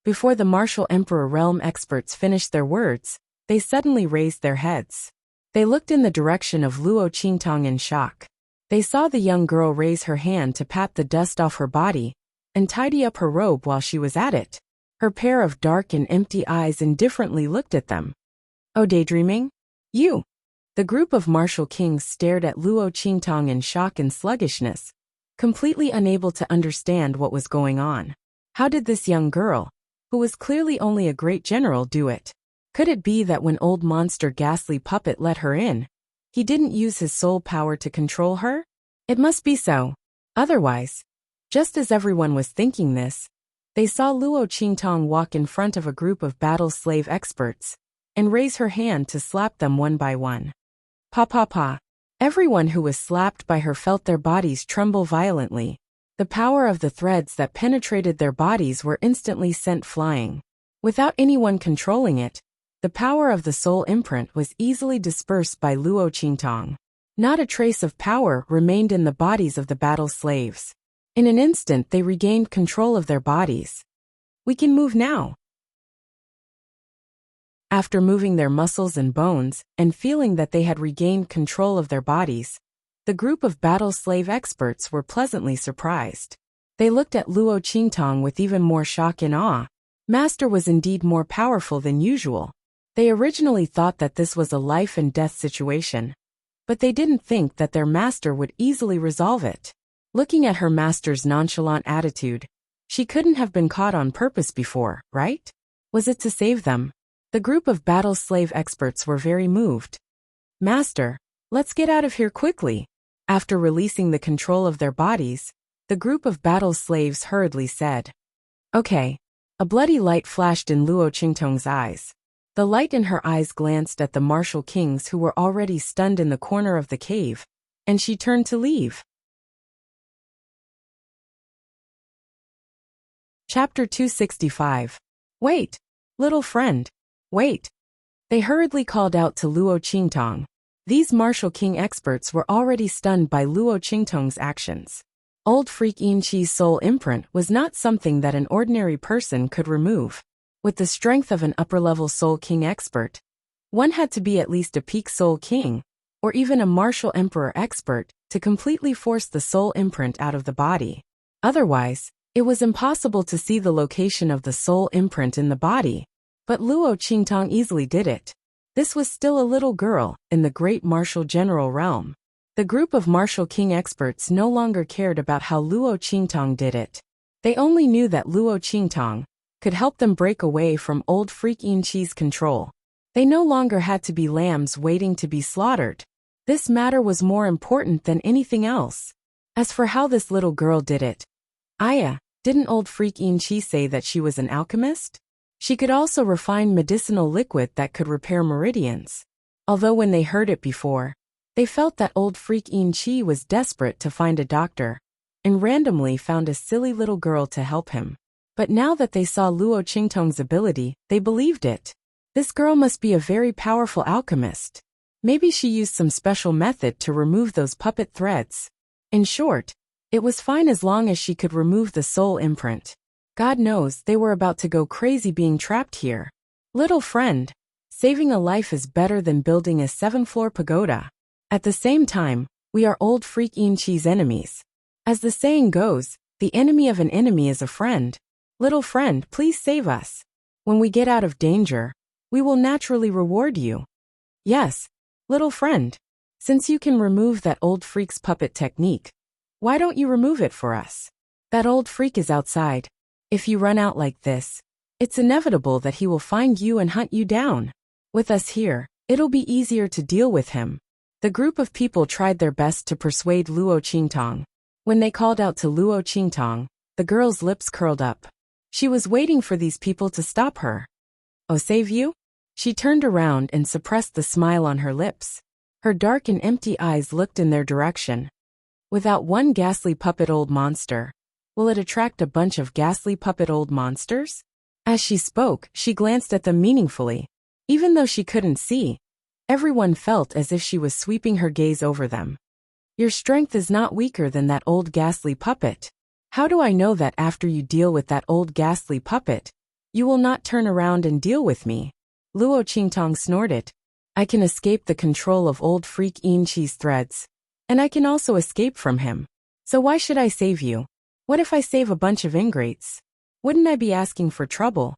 Before the martial emperor realm experts finished their words, they suddenly raised their heads. They looked in the direction of Luo Qingtong in shock. They saw the young girl raise her hand to pat the dust off her body and tidy up her robe while she was at it. Her pair of dark and empty eyes indifferently looked at them. Oh, daydreaming? You! The group of martial kings stared at Luo Qingtong in shock and sluggishness, completely unable to understand what was going on. How did this young girl, who was clearly only a great general, do it? Could it be that when old monster ghastly puppet let her in, he didn't use his soul power to control her? It must be so. Otherwise, just as everyone was thinking this, they saw Luo Qingtong walk in front of a group of battle slave experts and raise her hand to slap them one by one. Pa pa pa. Everyone who was slapped by her felt their bodies tremble violently. The power of the threads that penetrated their bodies were instantly sent flying. Without anyone controlling it, the power of the soul imprint was easily dispersed by Luo Qingtong. Not a trace of power remained in the bodies of the battle slaves. In an instant they regained control of their bodies. We can move now. After moving their muscles and bones and feeling that they had regained control of their bodies, the group of battle slave experts were pleasantly surprised. They looked at Luo Qingtong with even more shock and awe. Master was indeed more powerful than usual. They originally thought that this was a life and death situation, but they didn't think that their master would easily resolve it. Looking at her master's nonchalant attitude, she couldn't have been caught on purpose before, right? Was it to save them? The group of battle slave experts were very moved. Master, let's get out of here quickly. After releasing the control of their bodies, the group of battle slaves hurriedly said. Okay. A bloody light flashed in Luo Qingtong's eyes. The light in her eyes glanced at the martial kings who were already stunned in the corner of the cave, and she turned to leave. Chapter 265. Wait! Little friend! Wait! They hurriedly called out to Luo Qingtong. These martial king experts were already stunned by Luo Qingtong's actions. Old Freak Yin Chi's soul imprint was not something that an ordinary person could remove. With the strength of an upper-level soul king expert, one had to be at least a peak soul king, or even a martial emperor expert, to completely force the soul imprint out of the body. Otherwise, it was impossible to see the location of the soul imprint in the body. But Luo Qingtong easily did it. This was still a little girl in the great martial general realm. The group of Martial King experts no longer cared about how Luo Qingtong did it. They only knew that Luo Qingtong could help them break away from old freak Yin Qi's control. They no longer had to be lambs waiting to be slaughtered. This matter was more important than anything else. As for how this little girl did it, didn't old freak Yin Qi say that she was an alchemist? She could also refine medicinal liquid that could repair meridians. Although when they heard it before, they felt that old freak Yin Qi was desperate to find a doctor, and randomly found a silly little girl to help him. But now that they saw Luo Qingtong's ability, they believed it. This girl must be a very powerful alchemist. Maybe she used some special method to remove those puppet threads. In short, it was fine as long as she could remove the soul imprint. God knows they were about to go crazy being trapped here. Little friend, saving a life is better than building a 7-floor pagoda. At the same time, we are old freak Yin Qi's enemies. As the saying goes, the enemy of an enemy is a friend. Little friend, please save us. When we get out of danger, we will naturally reward you. Yes, little friend. Since you can remove that old freak's puppet technique, why don't you remove it for us? That old freak is outside. If you run out like this, it's inevitable that he will find you and hunt you down. With us here, it'll be easier to deal with him. The group of people tried their best to persuade Luo Qingtong. When they called out to Luo Qingtong, the girl's lips curled up. She was waiting for these people to stop her. Oh, save you? She turned around and suppressed the smile on her lips. Her dark and empty eyes looked in their direction. Without one ghastly puppet old monster, will it attract a bunch of ghastly puppet old monsters? As she spoke, she glanced at them meaningfully. Even though she couldn't see, everyone felt as if she was sweeping her gaze over them. Your strength is not weaker than that old ghastly puppet. How do I know that after you deal with that old ghastly puppet, you will not turn around and deal with me? Luo Qingtong snorted. I can escape the control of old freak Yin Qi's threads. And I can also escape from him. So why should I save you? What if I save a bunch of ingrates? Wouldn't I be asking for trouble?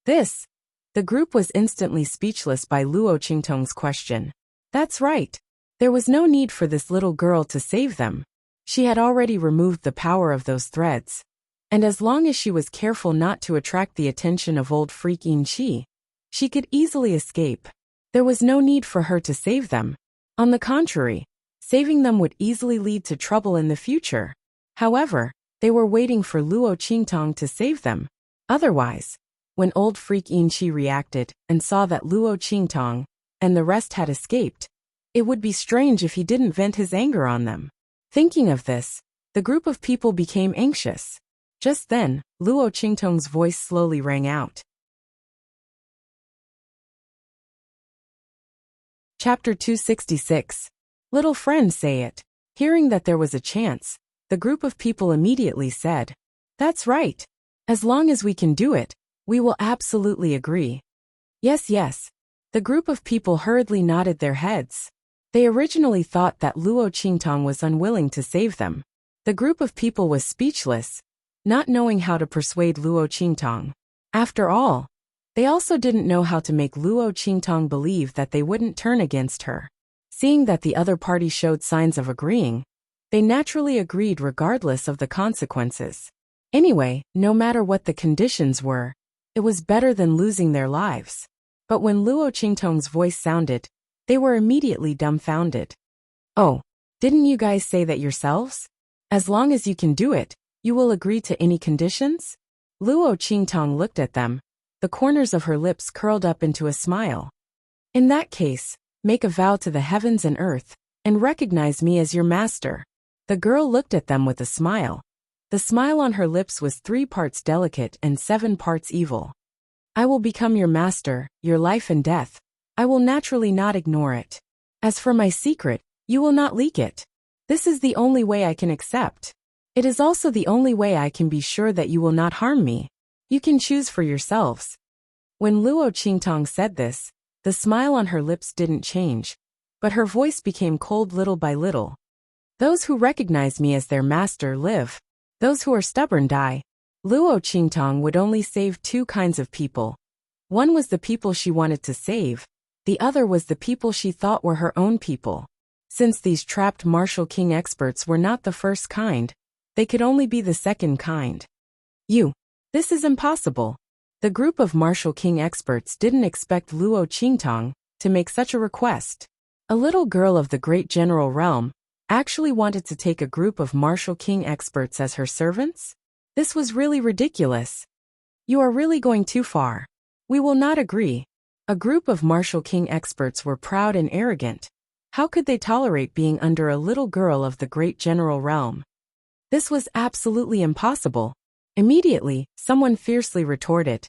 The group was instantly speechless by Luo Qingtong's question. That's right. There was no need for this little girl to save them. She had already removed the power of those threads. And as long as she was careful not to attract the attention of old freak Yin Qi, she could easily escape. There was no need for her to save them. On the contrary, saving them would easily lead to trouble in the future. However, they were waiting for Luo Qingtong to save them. Otherwise, when old freak Yin Qi reacted and saw that Luo Qingtong and the rest had escaped, it would be strange if he didn't vent his anger on them. Thinking of this, the group of people became anxious. Just then, Luo Qingtong's voice slowly rang out. Chapter 266. Little friend, say it. Hearing that there was a chance, the group of people immediately said, That's right. As long as we can do it, we will absolutely agree. Yes, yes. The group of people hurriedly nodded their heads. They originally thought that Luo Qingtong was unwilling to save them. The group of people was speechless, not knowing how to persuade Luo Qingtong. After all, they also didn't know how to make Luo Qingtong believe that they wouldn't turn against her. Seeing that the other party showed signs of agreeing, they naturally agreed regardless of the consequences. Anyway, no matter what the conditions were, it was better than losing their lives. But when Luo Qingtong's voice sounded, they were immediately dumbfounded. Oh, didn't you guys say that yourselves? As long as you can do it, you will agree to any conditions? Luo Qingtong looked at them. The corners of her lips curled up into a smile. In that case, make a vow to the heavens and earth, and recognize me as your master. The girl looked at them with a smile. The smile on her lips was 3 parts delicate and 7 parts evil. I will become your master, your life and death. I will naturally not ignore it. As for my secret, you will not leak it. This is the only way I can accept. It is also the only way I can be sure that you will not harm me. You can choose for yourselves. When Luo Qingtong said this, the smile on her lips didn't change, but her voice became cold little by little. Those who recognize me as their master live. Those who are stubborn die. Luo Qingtong would only save 2 kinds of people. One was the people she wanted to save. The other was the people she thought were her own people. Since these trapped Martial King experts were not the first kind, they could only be the second kind. This is impossible. The group of Martial King experts didn't expect Luo Qingtang to make such a request. A little girl of the great general realm actually wanted to take a group of Martial King experts as her servants? This was really ridiculous. You are really going too far. We will not agree. A group of Martial King experts were proud and arrogant. How could they tolerate being under a little girl of the great general realm? This was absolutely impossible. Immediately, someone fiercely retorted.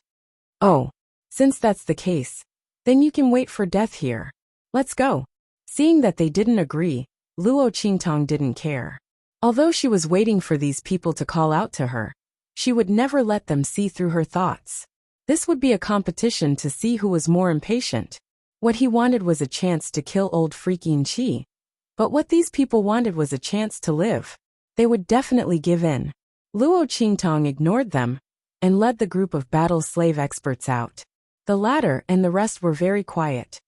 Oh, since that's the case, then you can wait for death here. Let's go. Seeing that they didn't agree, Luo Qingtang didn't care. Although she was waiting for these people to call out to her, she would never let them see through her thoughts. This would be a competition to see who was more impatient. What he wanted was a chance to kill old freaking Qi. But what these people wanted was a chance to live. They would definitely give in. Luo Qingtang ignored them and led the group of battle slave experts out. The latter and the rest were very quiet.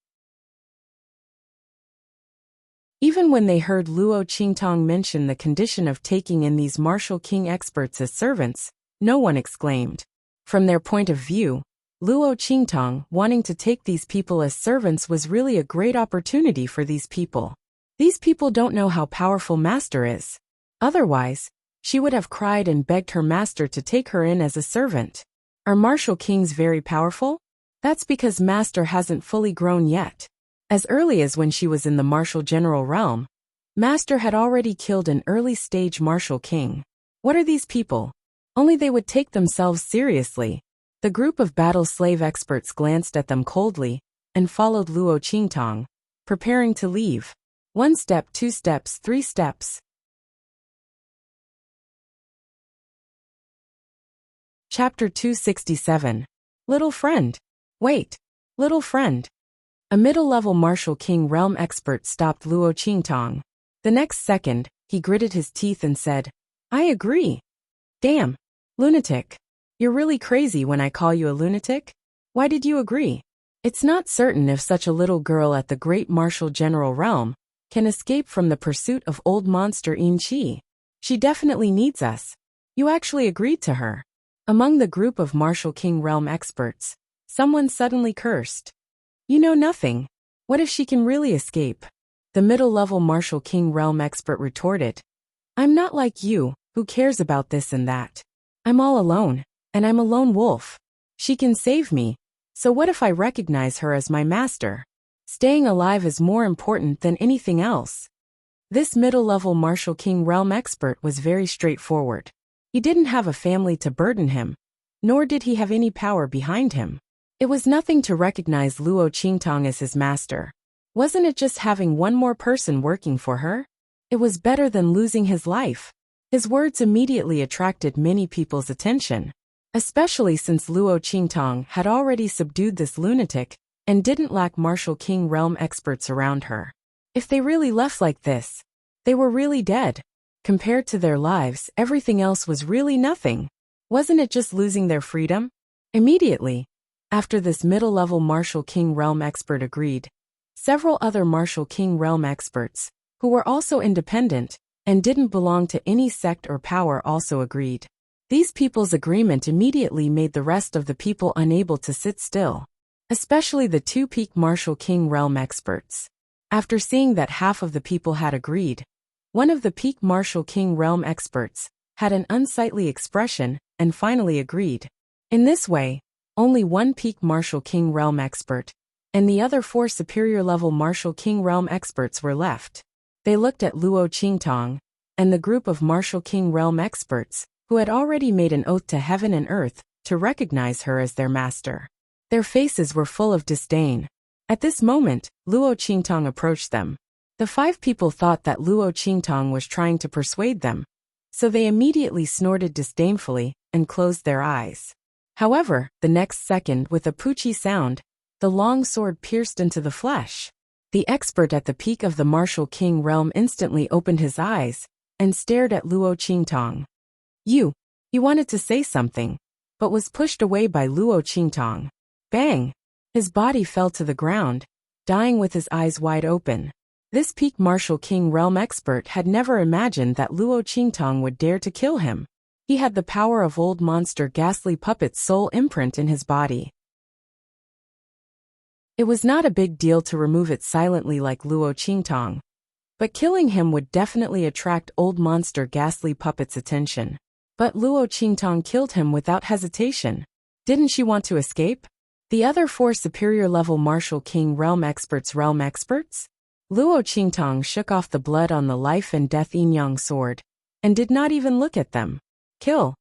Even when they heard Luo Qingtang mention the condition of taking in these Martial King experts as servants, no one exclaimed. From their point of view, Luo Qingtang wanting to take these people as servants was really a great opportunity for these people. These people don't know how powerful Master is. Otherwise, she would have cried and begged her master to take her in as a servant. Are Martial Kings very powerful? That's because Master hasn't fully grown yet. As early as when she was in the Martial General realm, Master had already killed an early-stage Martial King. What are these people? Only they would take themselves seriously. The group of battle slave experts glanced at them coldly and followed Luo Qingtang, preparing to leave. 1 step, 2 steps, 3 steps. Chapter 267. Little friend. Wait. Little friend. A middle-level Martial King realm expert stopped Luo Qingtang. The next second, he gritted his teeth and said, I agree. Damn. Lunatic. You're really crazy when I call you a lunatic? Why did you agree? It's not certain if such a little girl at the great Martial General realm can escape from the pursuit of old monster Yin Qi. She definitely needs us. You actually agreed to her. Among the group of Martial King realm experts, someone suddenly cursed. You know nothing. What if she can really escape? The middle-level Martial King realm expert retorted. I'm not like you, who cares about this and that. I'm all alone, and I'm a lone wolf. She can save me, so what if I recognize her as my master? Staying alive is more important than anything else. This middle-level Martial King realm expert was very straightforward. He didn't have a family to burden him, nor did he have any power behind him. It was nothing to recognize Luo Qingtang as his master. Wasn't it just having one more person working for her? It was better than losing his life. His words immediately attracted many people's attention, especially since Luo Qingtang had already subdued this lunatic and didn't lack Martial King realm experts around her. If they really left like this, they were really dead. Compared to their lives, everything else was really nothing. Wasn't it just losing their freedom? Immediately, after this middle-level Martial King realm expert agreed, several other Martial King realm experts, who were also independent and didn't belong to any sect or power, also agreed. These people's agreement immediately made the rest of the people unable to sit still, especially the 2 peak Martial King realm experts. After seeing that half of the people had agreed, one of the peak Martial King realm experts had an unsightly expression and finally agreed. In this way, only 1 peak Martial King realm expert and the other 4 superior-level Martial King realm experts were left. They looked at Luo Qingtang and the group of Martial King realm experts who had already made an oath to heaven and earth to recognize her as their master. Their faces were full of disdain. At this moment, Luo Qingtang approached them. The 5 people thought that Luo Qingtang was trying to persuade them, so they immediately snorted disdainfully and closed their eyes. However, the next second, with a poochie sound, the long sword pierced into the flesh. The expert at the peak of the Martial King realm instantly opened his eyes and stared at Luo Qingtang. You wanted to say something, but was pushed away by Luo Qingtang. Bang! His body fell to the ground, dying with his eyes wide open. This peak Martial King realm expert had never imagined that Luo Qingtong would dare to kill him. He had the power of old monster ghastly puppet's soul imprint in his body. It was not a big deal to remove it silently like Luo Qingtong, but killing him would definitely attract old monster ghastly puppet's attention. But Luo Qingtong killed him without hesitation. Didn't she want to escape? The other 4 superior level Martial King realm experts? Luo Qingtong shook off the blood on the life and death yin-yang sword, and did not even look at them. Kill.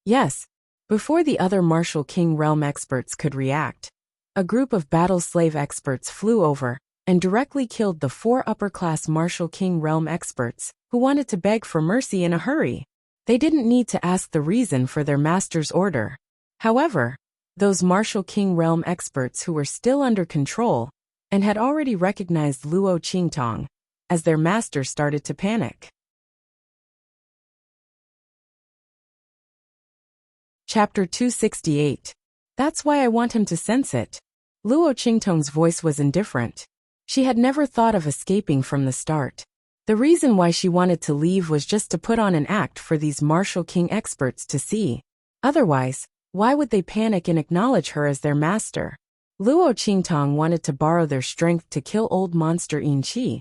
Yes. Before the other Martial King realm experts could react, a group of battle slave experts flew over and directly killed the 4 upper-class Martial King realm experts who wanted to beg for mercy in a hurry. They didn't need to ask the reason for their master's order. However, those Martial King realm experts who were still under control and had already recognized Luo Qingtong as their master started to panic. Chapter 268. That's why I want him to sense it. Luo Qingtong's voice was indifferent. She had never thought of escaping from the start. The reason why she wanted to leave was just to put on an act for these Martial King experts to see. Otherwise, why would they panic and acknowledge her as their master? Luo Qingtong wanted to borrow their strength to kill old monster Yin Qi.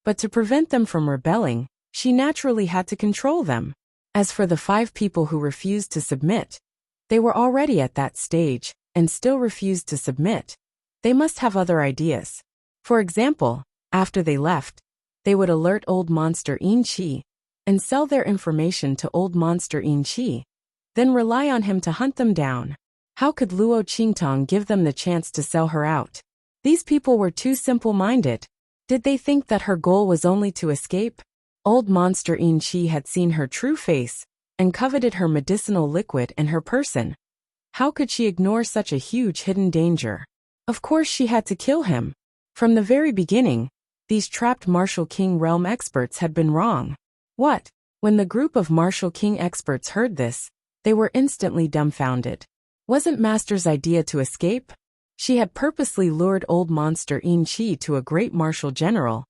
But to prevent them from rebelling, she naturally had to control them. As for the 5 people who refused to submit, they were already at that stage and still refused to submit. They must have other ideas. For example, after they left, they would alert old monster Yin Qi and sell their information to old monster Yin Qi, then rely on him to hunt them down. How could Luo Qingtong give them the chance to sell her out? These people were too simple-minded. Did they think that her goal was only to escape? Old monster Yin Qi had seen her true face and coveted her medicinal liquid and her person. How could she ignore such a huge hidden danger? Of course she had to kill him. From the very beginning, these trapped Martial King realm experts had been wrong. What? When the group of Martial King experts heard this, they were instantly dumbfounded. Wasn't Master's idea to escape? She had purposely lured old monster Yin Qi to a great martial general.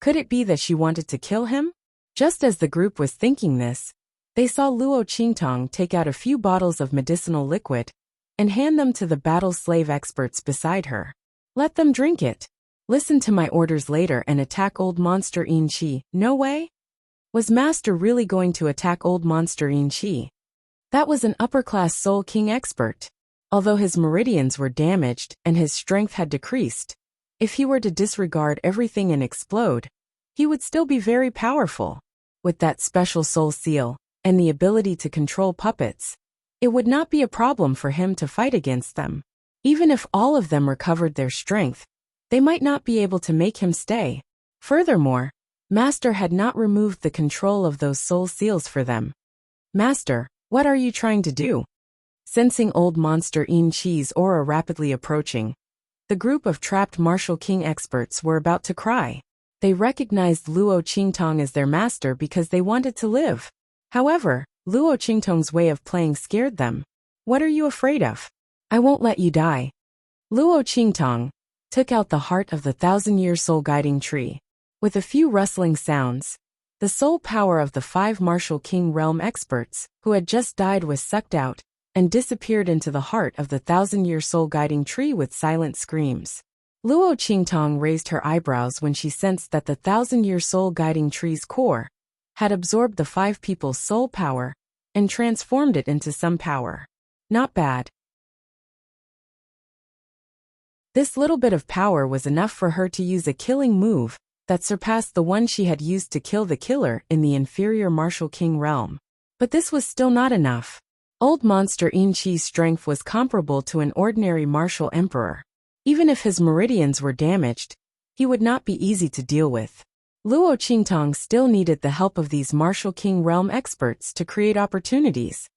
Could it be that she wanted to kill him? Just as the group was thinking this, they saw Luo Qingtong take out a few bottles of medicinal liquid and hand them to the battle slave experts beside her. Let them drink it. Listen to my orders later and attack old monster Yin Qi. No way? Was Master really going to attack old monster Yin Qi? That was an upper-class Soul King expert. Although his meridians were damaged and his strength had decreased, if he were to disregard everything and explode, he would still be very powerful. With that special soul seal and the ability to control puppets, it would not be a problem for him to fight against them. Even if all of them recovered their strength, they might not be able to make him stay. Furthermore, Master had not removed the control of those soul seals for them. Master, what are you trying to do? Sensing old monster Yin Qi's aura rapidly approaching, the group of trapped Martial King experts were about to cry. They recognized Luo Qingtong as their master because they wanted to live. However, Luo Qingtong's way of playing scared them. What are you afraid of? I won't let you die. Luo Qingtong took out the heart of the 1,000-year soul guiding tree. With a few rustling sounds, the soul power of the 5 Martial King realm experts who had just died was sucked out and disappeared into the heart of the 1,000-year soul guiding tree with silent screams. Luo Qingtong raised her eyebrows when she sensed that the 1,000-year soul guiding tree's core had absorbed the 5 people's soul power and transformed it into some power. Not bad. This little bit of power was enough for her to use a killing move that surpassed the one she had used to kill the killer in the inferior Martial King realm. But this was still not enough. Old monster Yin Qi's strength was comparable to an ordinary martial emperor. Even if his meridians were damaged, he would not be easy to deal with. Luo Qingtong still needed the help of these Martial King realm experts to create opportunities.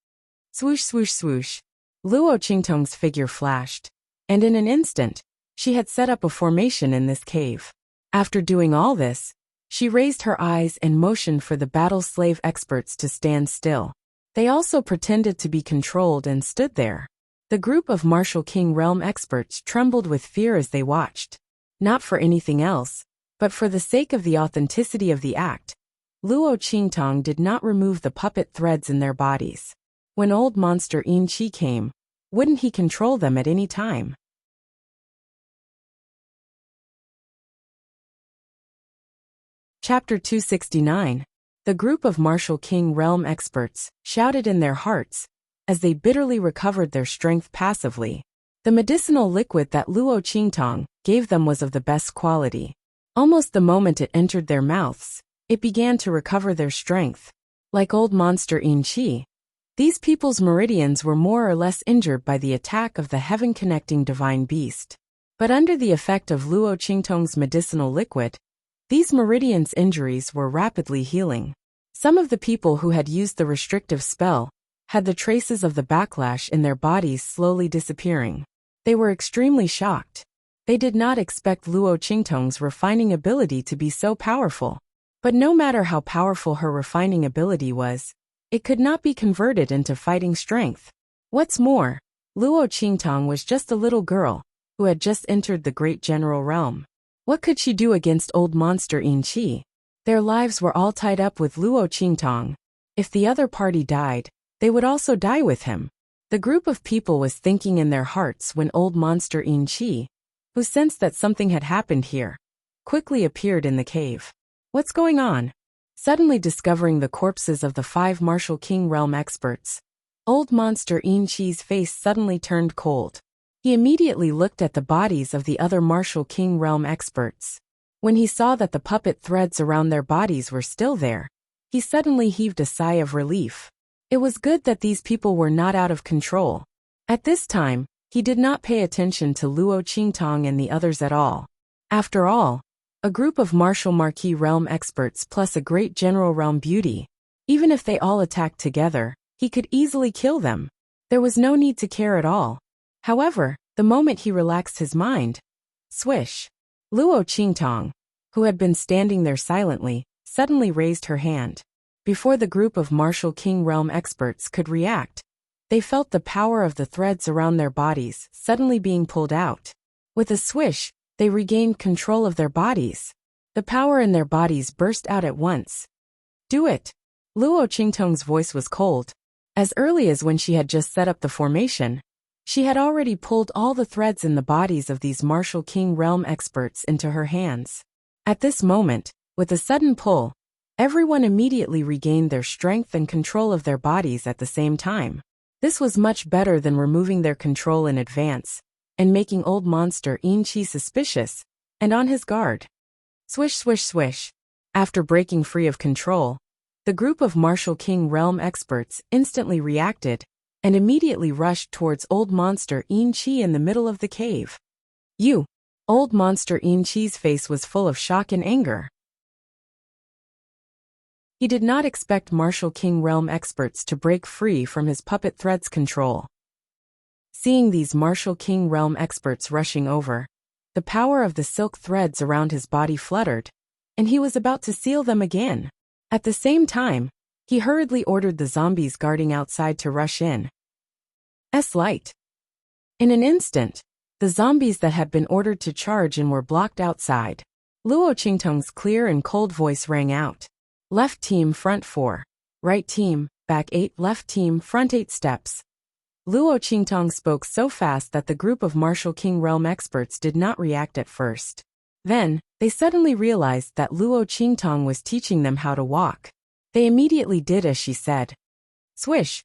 Swoosh swoosh swoosh. Luo Qingtong's figure flashed, and in an instant, she had set up a formation in this cave. After doing all this, she raised her eyes and motioned for the battle slave experts to stand still. They also pretended to be controlled and stood there. The group of Martial King realm experts trembled with fear as they watched. not for anything else, but for the sake of the authenticity of the act. Luo Qingtong did not remove the puppet threads in their bodies. When old monster Yin Qi came, wouldn't he control them at any time? Chapter 269. The group of Martial King realm experts shouted in their hearts as they bitterly recovered their strength passively. The medicinal liquid that Luo Qingtong gave them was of the best quality. Almost the moment it entered their mouths, it began to recover their strength. Like old monster Yin Qi, these people's meridians were more or less injured by the attack of the heaven-connecting divine beast. But under the effect of Luo Qingtong's medicinal liquid, these meridians' injuries were rapidly healing. Some of the people who had used the restrictive spell had the traces of the backlash in their bodies slowly disappearing. They were extremely shocked. They did not expect Luo Qingtong's refining ability to be so powerful. But no matter how powerful her refining ability was, it could not be converted into fighting strength. What's more, Luo Qingtong was just a little girl who had just entered the great general realm. What could she do against old monster Yin Qi? Their lives were all tied up with Luo Qingtong. If the other party died, they would also die with him. The group of people was thinking in their hearts when old monster Yin Qi, who sensed that something had happened here, quickly appeared in the cave. What's going on? Suddenly discovering the corpses of the 5 Martial King realm experts, old monster Yin Qi's face suddenly turned cold. He immediately looked at the bodies of the other Martial King realm experts. When he saw that the puppet threads around their bodies were still there, he suddenly heaved a sigh of relief. It was good that these people were not out of control. At this time, he did not pay attention to Luo Qingtong and the others at all. After all, a group of martial marquis realm experts plus a great general realm beauty. Even if they all attacked together, he could easily kill them. There was no need to care at all. However, the moment he relaxed his mind, swish, Luo Qingtong, who had been standing there silently, suddenly raised her hand. Before the group of Martial King realm experts could react, they felt the power of the threads around their bodies suddenly being pulled out. With a swish, they regained control of their bodies. The power in their bodies burst out at once. Do it! Luo Qingtong's voice was cold. As early as when she had just set up the formation, she had already pulled all the threads in the bodies of these Martial King realm experts into her hands. At this moment, with a sudden pull, everyone immediately regained their strength and control of their bodies at the same time. This was much better than removing their control in advance and making old monster Yin Qi suspicious and on his guard. Swish, swish, swish. After breaking free of control, the group of Martial King realm experts instantly reacted and immediately rushed towards old monster Yin Qi in the middle of the cave. You! Old monster Yin Qi's face was full of shock and anger. He did not expect Martial King realm experts to break free from his puppet threads control. Seeing these Martial King realm experts rushing over, the power of the silk threads around his body fluttered, and he was about to seal them again. At the same time, he hurriedly ordered the zombies guarding outside to rush in. Light. In an instant, the zombies that had been ordered to charge in were blocked outside. Luo Qingtong's clear and cold voice rang out. Left team front 4. Right team, back 8. Left team front 8 steps. Luo Qingtong spoke so fast that the group of Martial King realm experts did not react at first. Then, they suddenly realized that Luo Qingtong was teaching them how to walk. They immediately did as she said. Swish.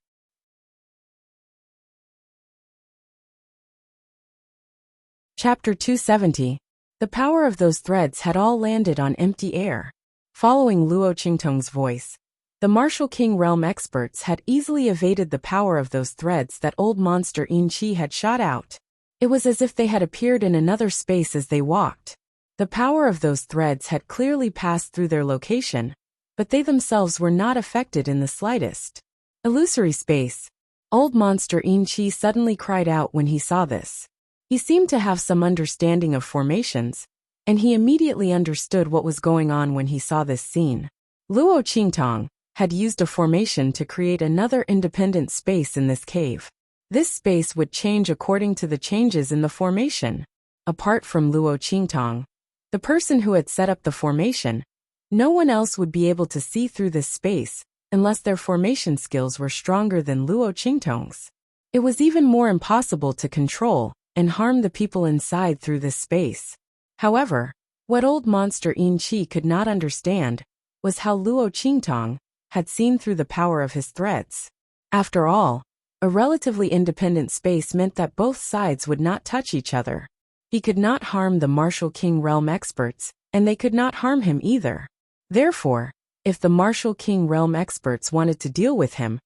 Chapter 270. The power of those threads had all landed on empty air. Following Luo Qingtong's voice, the Martial King realm experts had easily evaded the power of those threads that old monster Yin Qi had shot out. It was as if they had appeared in another space as they walked. The power of those threads had clearly passed through their location, but they themselves were not affected in the slightest. Illusory space. Old monster Yin Qi suddenly cried out when he saw this. He seemed to have some understanding of formations, and he immediately understood what was going on when he saw this scene. Luo Qingtong had used a formation to create another independent space in this cave. This space would change according to the changes in the formation. apart from Luo Qingtong, the person who had set up the formation. No one else would be able to see through this space unless their formation skills were stronger than Luo Qingtong's. It was even more impossible to control and harm the people inside through this space. However, what old monster Yin Qi could not understand was how Luo Qingtong had seen through the power of his threads. After all, a relatively independent space meant that both sides would not touch each other. He could not harm the Martial King Realm experts, and they could not harm him either. Therefore, if the Martial King Realm experts wanted to deal with him,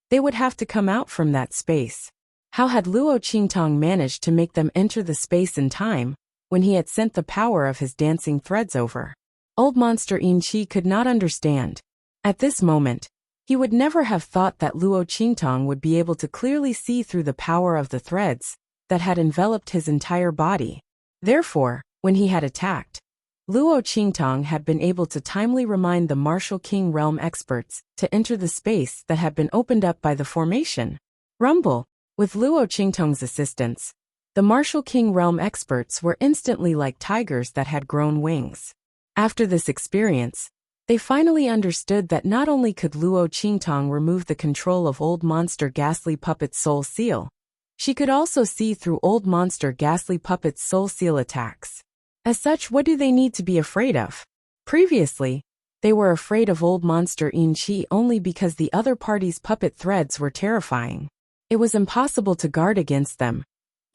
they would have to come out from that space. How had Luo Qingtong managed to make them enter the space in time when he had sent the power of his dancing threads over? Old monster Yin Qi could not understand. At this moment, he would never have thought that Luo Qingtong would be able to clearly see through the power of the threads that had enveloped his entire body. Therefore, when he had attacked, Luo Qingtong had been able to timely remind the Martial King Realm experts to enter the space that had been opened up by the formation. Rumble. With Luo Qingtong's assistance, the Martial King Realm experts were instantly like tigers that had grown wings. After this experience, they finally understood that not only could Luo Qingtong remove the control of Old Monster Ghastly Puppet's soul seal, she could also see through Old Monster Ghastly Puppet's soul seal attacks. As such, what do they need to be afraid of? Previously, they were afraid of Old Monster Yin Qi only because the other party's puppet threads were terrifying. It was impossible to guard against them,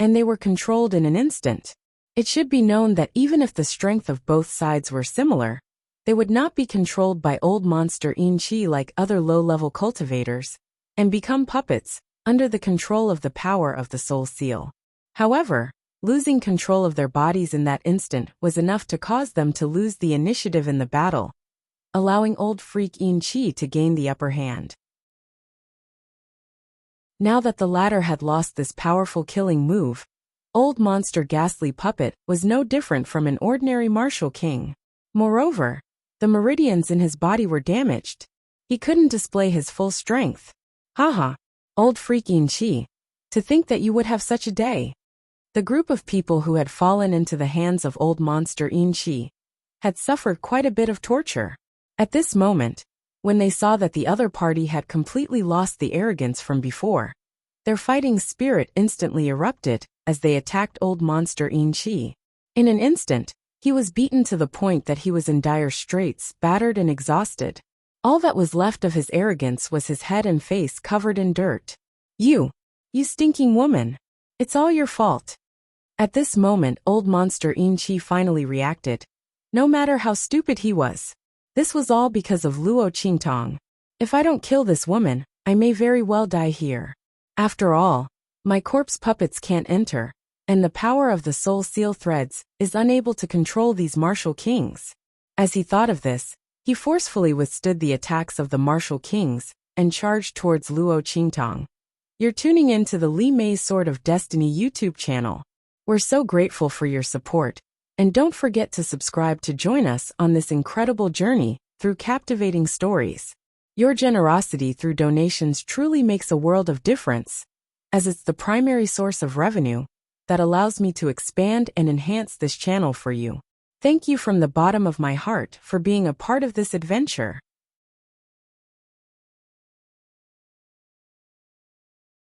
and they were controlled in an instant. It should be known that even if the strength of both sides were similar, they would not be controlled by Old Monster Yin Qi like other low-level cultivators, and become puppets under the control of the power of the soul seal. However, losing control of their bodies in that instant was enough to cause them to lose the initiative in the battle, allowing Old Freak Yin Qi to gain the upper hand. Now that the latter had lost this powerful killing move, Old Monster Ghastly Puppet was no different from an ordinary martial king. Moreover, the meridians in his body were damaged. He couldn't display his full strength. Haha, Old Freak Yin Qi, to think that you would have such a day. The group of people who had fallen into the hands of Old Monster Yin Qi had suffered quite a bit of torture. At this moment, when they saw that the other party had completely lost the arrogance from before, their fighting spirit instantly erupted as they attacked Old Monster Yin Qi. In an instant, he was beaten to the point that he was in dire straits, battered and exhausted. All that was left of his arrogance was his head and face covered in dirt. You stinking woman. It's all your fault. At this moment, Old Monster Yin Qi finally reacted. No matter how stupid he was, this was all because of Luo Qingtong. If I don't kill this woman, I may very well die here. After all, my corpse puppets can't enter, and the power of the soul seal threads is unable to control these martial kings. As he thought of this, he forcefully withstood the attacks of the martial kings and charged towards Luo Qingtong. You're tuning in to the Li Mei Sword of Destiny YouTube channel. We're so grateful for your support, and don't forget to subscribe to join us on this incredible journey through captivating stories. Your generosity through donations truly makes a world of difference, as it's the primary source of revenue that allows me to expand and enhance this channel for you. Thank you from the bottom of my heart for being a part of this adventure.